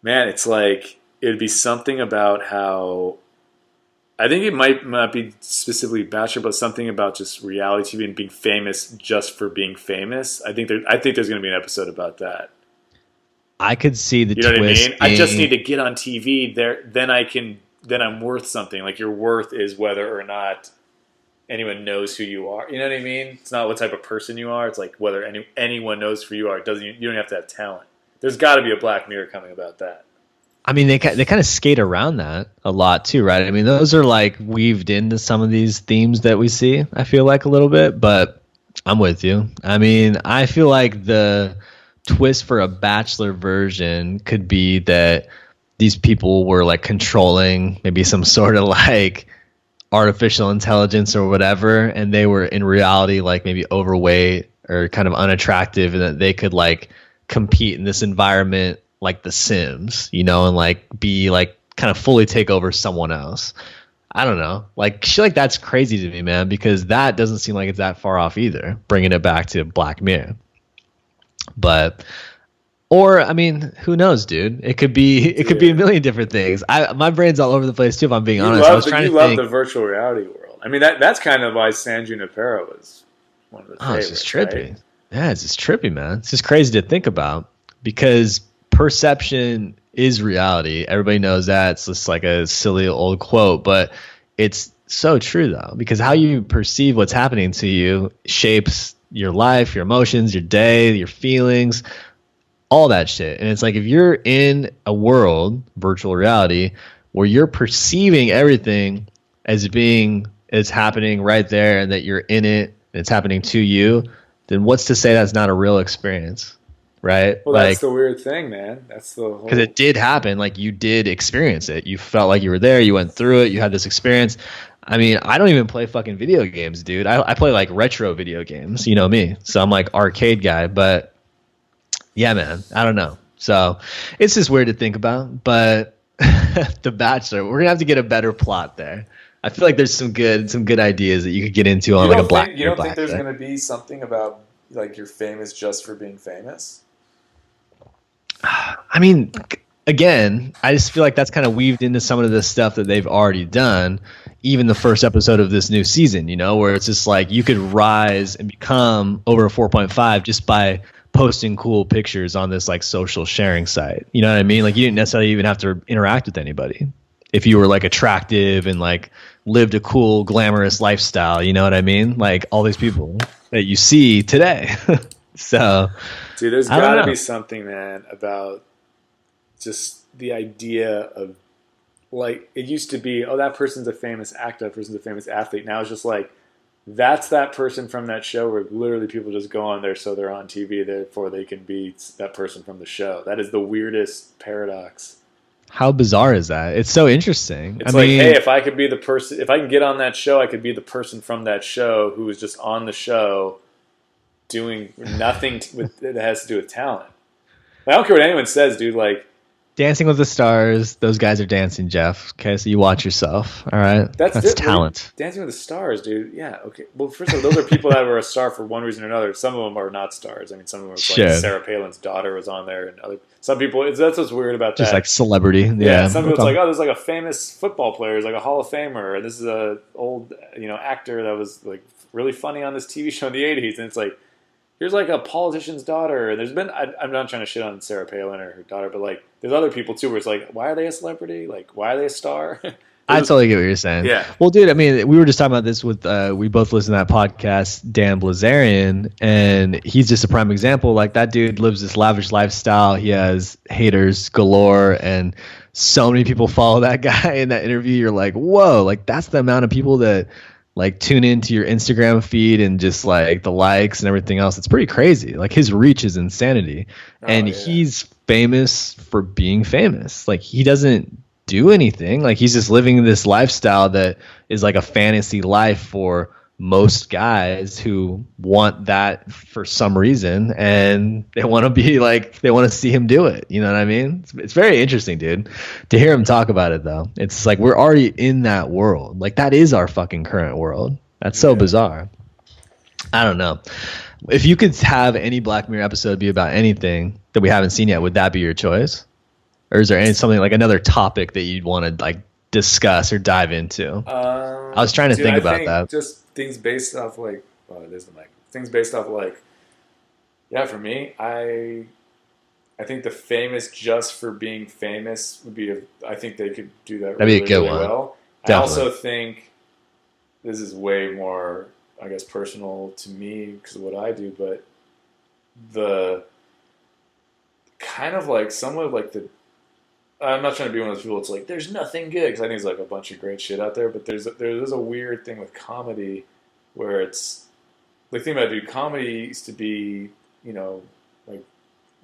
Man, it's like it'd be something about how I think it might not be specifically Bachelor, but something about just reality TV and being famous just for being famous. I think there's going to be an episode about that. I could see the You know what I twist mean? I just being- need to get on TV there, then I'm worth something. Like your worth is whether or not anyone knows who you are. You know what I mean? It's not what type of person you are. It's like whether anyone knows who you are. You don't have to have talent. There's got to be a Black Mirror coming about that. I mean, they kind of skate around that a lot too, right? I mean, those are like weaved into some of these themes that we see, I feel like a little bit, but I'm with you. I mean, I feel like the twist for a Bachelor version could be that these people were like controlling maybe some sort of like artificial intelligence or whatever, and they were in reality like maybe overweight or kind of unattractive, and that they could like compete in this environment like The Sims, you know, and like be like kind of fully take over someone else. I don't know. Like shit like that's crazy to me, man, because that doesn't seem like it's that far off either, bringing it back to Black Mirror. But or I mean, who knows, dude? It could be a million different things. My brain's all over the place too, if I'm being honest. I was trying to love think, the virtual reality world. I mean that's kind of why San Junipero was one of the favorites. It's just trippy. Right? Yeah, it's just trippy, man. It's just crazy to think about because perception is reality. Everybody knows that. It's just like a silly old quote, but it's so true though, because how you perceive what's happening to you shapes your life, your emotions, your day, your feelings, all that shit. And it's like if you're in a world, virtual reality, where you're perceiving everything as being as happening right there and that you're in it and it's happening to you, then what's to say that's not a real experience? Right? Well, like, that's the weird thing, man. That's the whole... Because it did happen. Like you did experience it. You felt like you were there. You went through it. You had this experience. I mean, I don't even play fucking video games, dude. I play like retro video games. You know me. So I'm like arcade guy. But yeah, man, I don't know. So it's just weird to think about. But The Bachelor, we're gonna have to get a better plot there. I feel like there's some good ideas that you could get into on like a Black. You don't think there's going to be something about like you're famous just for being famous? I mean, again, I just feel like that's kind of weaved into some of the stuff that they've already done. Even the first episode of this new season, you know, where it's just like you could rise and become over a 4.5 just by posting cool pictures on this like social sharing site. You know what I mean? Like you didn't necessarily even have to interact with anybody if you were like attractive and like lived a cool, glamorous lifestyle. You know what I mean? Like all these people that you see today. So, dude, there's got to be something, man, about just the idea of like it used to be, oh, that person's a famous actor, that person's a famous athlete. Now it's just like that's that person from that show where literally people just go on there so they're on TV, therefore they can be that person from the show. That is the weirdest paradox. How bizarre is that? It's so interesting. It's I mean, hey, if I could be the person, if I can get on that show, I could be the person from that show who was just on the show doing nothing that has to do with talent. I don't care what anyone says, dude. Like Dancing with the Stars, those guys are dancing, Geoff. Okay, so you watch yourself. All right, that's talent. Dancing with the Stars, dude. Yeah, okay. Well, first of all, those are people that were a star for one reason or another. Some of them are not stars. I mean, some of them are like Sarah Palin's daughter was on there, and other some people. That's what's weird about that. Just like celebrity. Yeah. Some people it's like, oh, there's like a famous football player, there's like a Hall of Famer, and this is a old actor that was like really funny on this TV show in the '80s, and it's like. Here's like a politician's daughter. And there's been, I'm not trying to shit on Sarah Palin or her daughter, but like there's other people too where it's like, why are they a celebrity? Like, why are they a star? I totally get what you're saying. Yeah. Well, dude, I mean, we were just talking about this with, we both listen to that podcast, Dan Blazarian, and he's just a prime example. Like that dude lives this lavish lifestyle. He has haters galore and so many people follow that guy in that interview. You're like, whoa, like that's the amount of people that like tune into your Instagram feed and just like the likes and everything else. It's pretty crazy. Like his reach is insanity. And he's famous for being famous. Like he doesn't do anything. Like he's just living this lifestyle that is like a fantasy life for most guys who want that for some reason, and they want to be like, they want to see him do it. You know what I mean? It's very interesting, dude, to hear him talk about it though. It's like, we're already in that world. Like that is our fucking current world. That's so bizarre. I don't know. If you could have any Black Mirror episode be about anything that we haven't seen yet, would that be your choice? Or is there something like another topic that you'd want to like discuss or dive into? I was trying to think about that. Just things based off like, oh, there's the mic. Things based off like, yeah, for me, I think the famous just for being famous would be. I think they could do that. That'd be a good really one. Well. Definitely. I also think this is way more, I guess, personal to me because of what I do, but the kind of like somewhat of like the. I'm not trying to be one of those people that's like, there's nothing good, because I think there's like a bunch of great shit out there, but there's a weird thing with comedy where it's, the thing about it, dude, comedy used to be, you know, like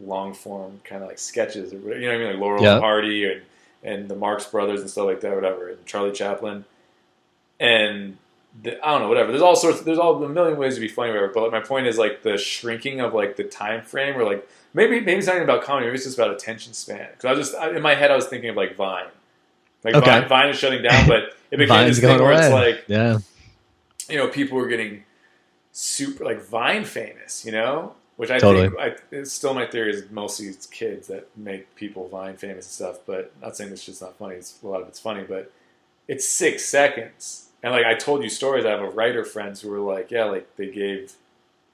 long form kind of like sketches, or whatever, you know what I mean, like Laurel and Hardy and the Marx Brothers and stuff like that, whatever, and Charlie Chaplin, and I don't know, whatever. There's all a million ways to be funny, whatever. But like, my point is like the shrinking of like the time frame, or like maybe it's not even about comedy. Maybe it's just about attention span. Because in my head I was thinking of like Vine, like Vine is shutting down, but it became this thing where it's like, you know, people were getting super like Vine famous, you know, which I think it's still my theory is mostly it's kids that make people Vine famous and stuff. But I'm not saying this shit's not funny. A lot of it's funny, but it's 6 seconds. And like I told you stories, I have a writer friends who were like, yeah, like they gave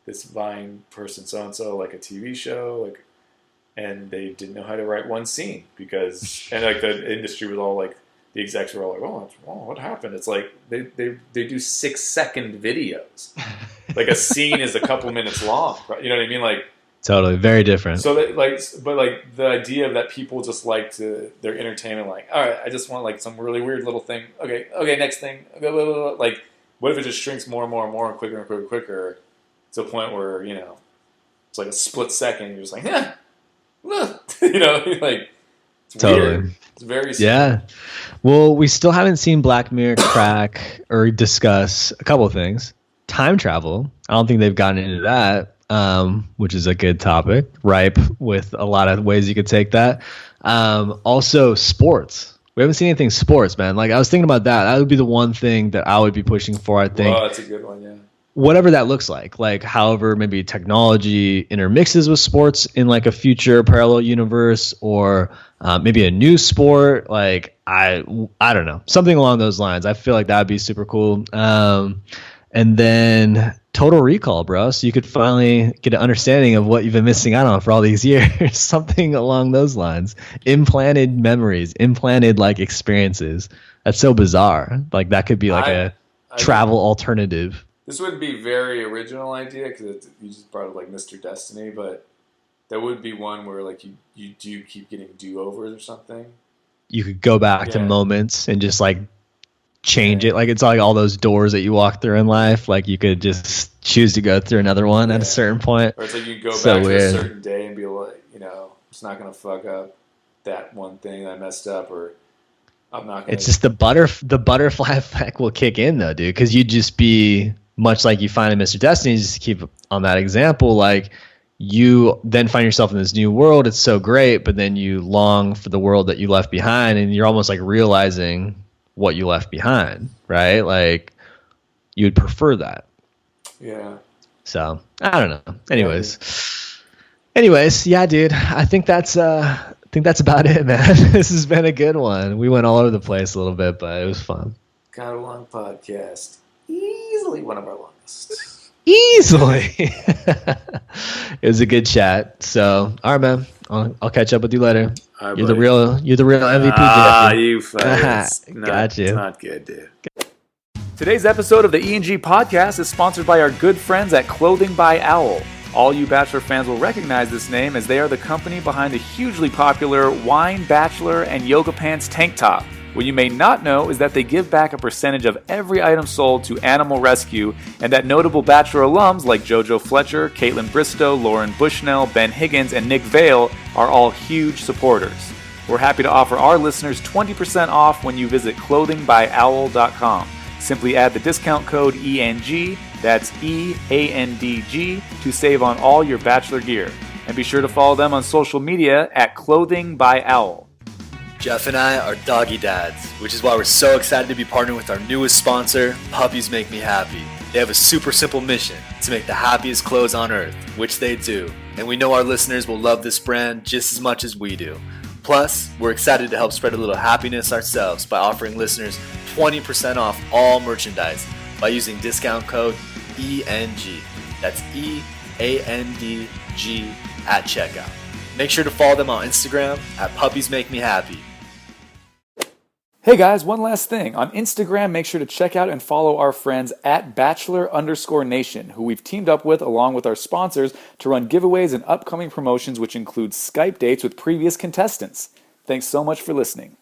this Vine person so and so like a TV show, like, and they didn't know how to write one scene because, and like the industry was all like, the execs were all like, oh, what happened? It's like they do 6 second videos, like a scene is a couple minutes long. You know what I mean? Like totally very different. So that like, but like the idea of that people just like to their entertainment, like, all right, I just want like some really weird little thing. Okay, next thing. Like, what if it just shrinks more and more and more and quicker to the point where, you know, it's like a split second. You're just like, you know, like it's weird. It's very simple. Yeah. Well, we still haven't seen Black Mirror crack or discuss a couple of things. Time travel. I don't think they've gotten into that. Which is a good topic, ripe with a lot of ways you could take that. Also, sports. We haven't seen anything sports, man. Like I was thinking about that. That would be the one thing that I would be pushing for. I think. Oh, that's a good one. Yeah. Whatever that looks like however maybe technology intermixes with sports in like a future parallel universe, or maybe a new sport. Like I don't know, something along those lines. I feel like that would be super cool. And then Total Recall, bro. So you could finally get an understanding of what you've been missing out on for all these years. Something along those lines. Implanted memories, implanted like experiences. That's so bizarre. Like that could be like a travel alternative. This would be a very original idea because you just brought up like Mr. Destiny, but there would be one where like you do keep getting do-overs or something. You could go back to moments and just like change it. Like it's like all those doors that you walk through in life. Like you could just choose to go through another one at a certain point. Or it's like you go back to a certain day and be like, you know, it's not going to fuck up that one thing that I messed up, or I'm not going to. It's just the butterfly effect will kick in though, dude. Because you'd just be much like you find in Mr. Destiny, just to keep on that example, like you then find yourself in this new world. It's so great, but then you long for the world that you left behind, and you're almost like realizing what you left behind, right? Like you would prefer that. Yeah. So I don't know. Anyways, yeah, dude. I think that's about it, man. This has been a good one. We went all over the place a little bit, but it was fun. Got a long podcast. Easily one of our longest. Easily. It was a good chat. So, all right, man. I'll catch up with you later. Right, you're the real MVP. You fuckers. Got you. It's not good, dude. Today's episode of the E&G podcast is sponsored by our good friends at Clothing by Owl. All you Bachelor fans will recognize this name, as they are the company behind the hugely popular Wine Bachelor and Yoga Pants tank top. What you may not know is that they give back a percentage of every item sold to animal rescue, and that notable Bachelor alums like JoJo Fletcher, Caitlin Bristow, Lauren Bushnell, Ben Higgins, and Nick Vale are all huge supporters. We're happy to offer our listeners 20% off when you visit clothingbyowl.com. Simply add the discount code ENG, that's EANDG, to save on all your Bachelor gear. And be sure to follow them on social media at Clothing by Owl. Geoff and I are doggy dads, which is why we're so excited to be partnering with our newest sponsor, Puppies Make Me Happy. They have a super simple mission to make the happiest clothes on earth, which they do. And we know our listeners will love this brand just as much as we do. Plus, we're excited to help spread a little happiness ourselves by offering listeners 20% off all merchandise by using discount code ENG. That's EANDG at checkout. Make sure to follow them on Instagram at Puppies Make Me Happy. Hey guys, one last thing. On Instagram, make sure to check out and follow our friends at Bachelor_Nation, who we've teamed up with along with our sponsors to run giveaways and upcoming promotions which include Skype dates with previous contestants. Thanks so much for listening.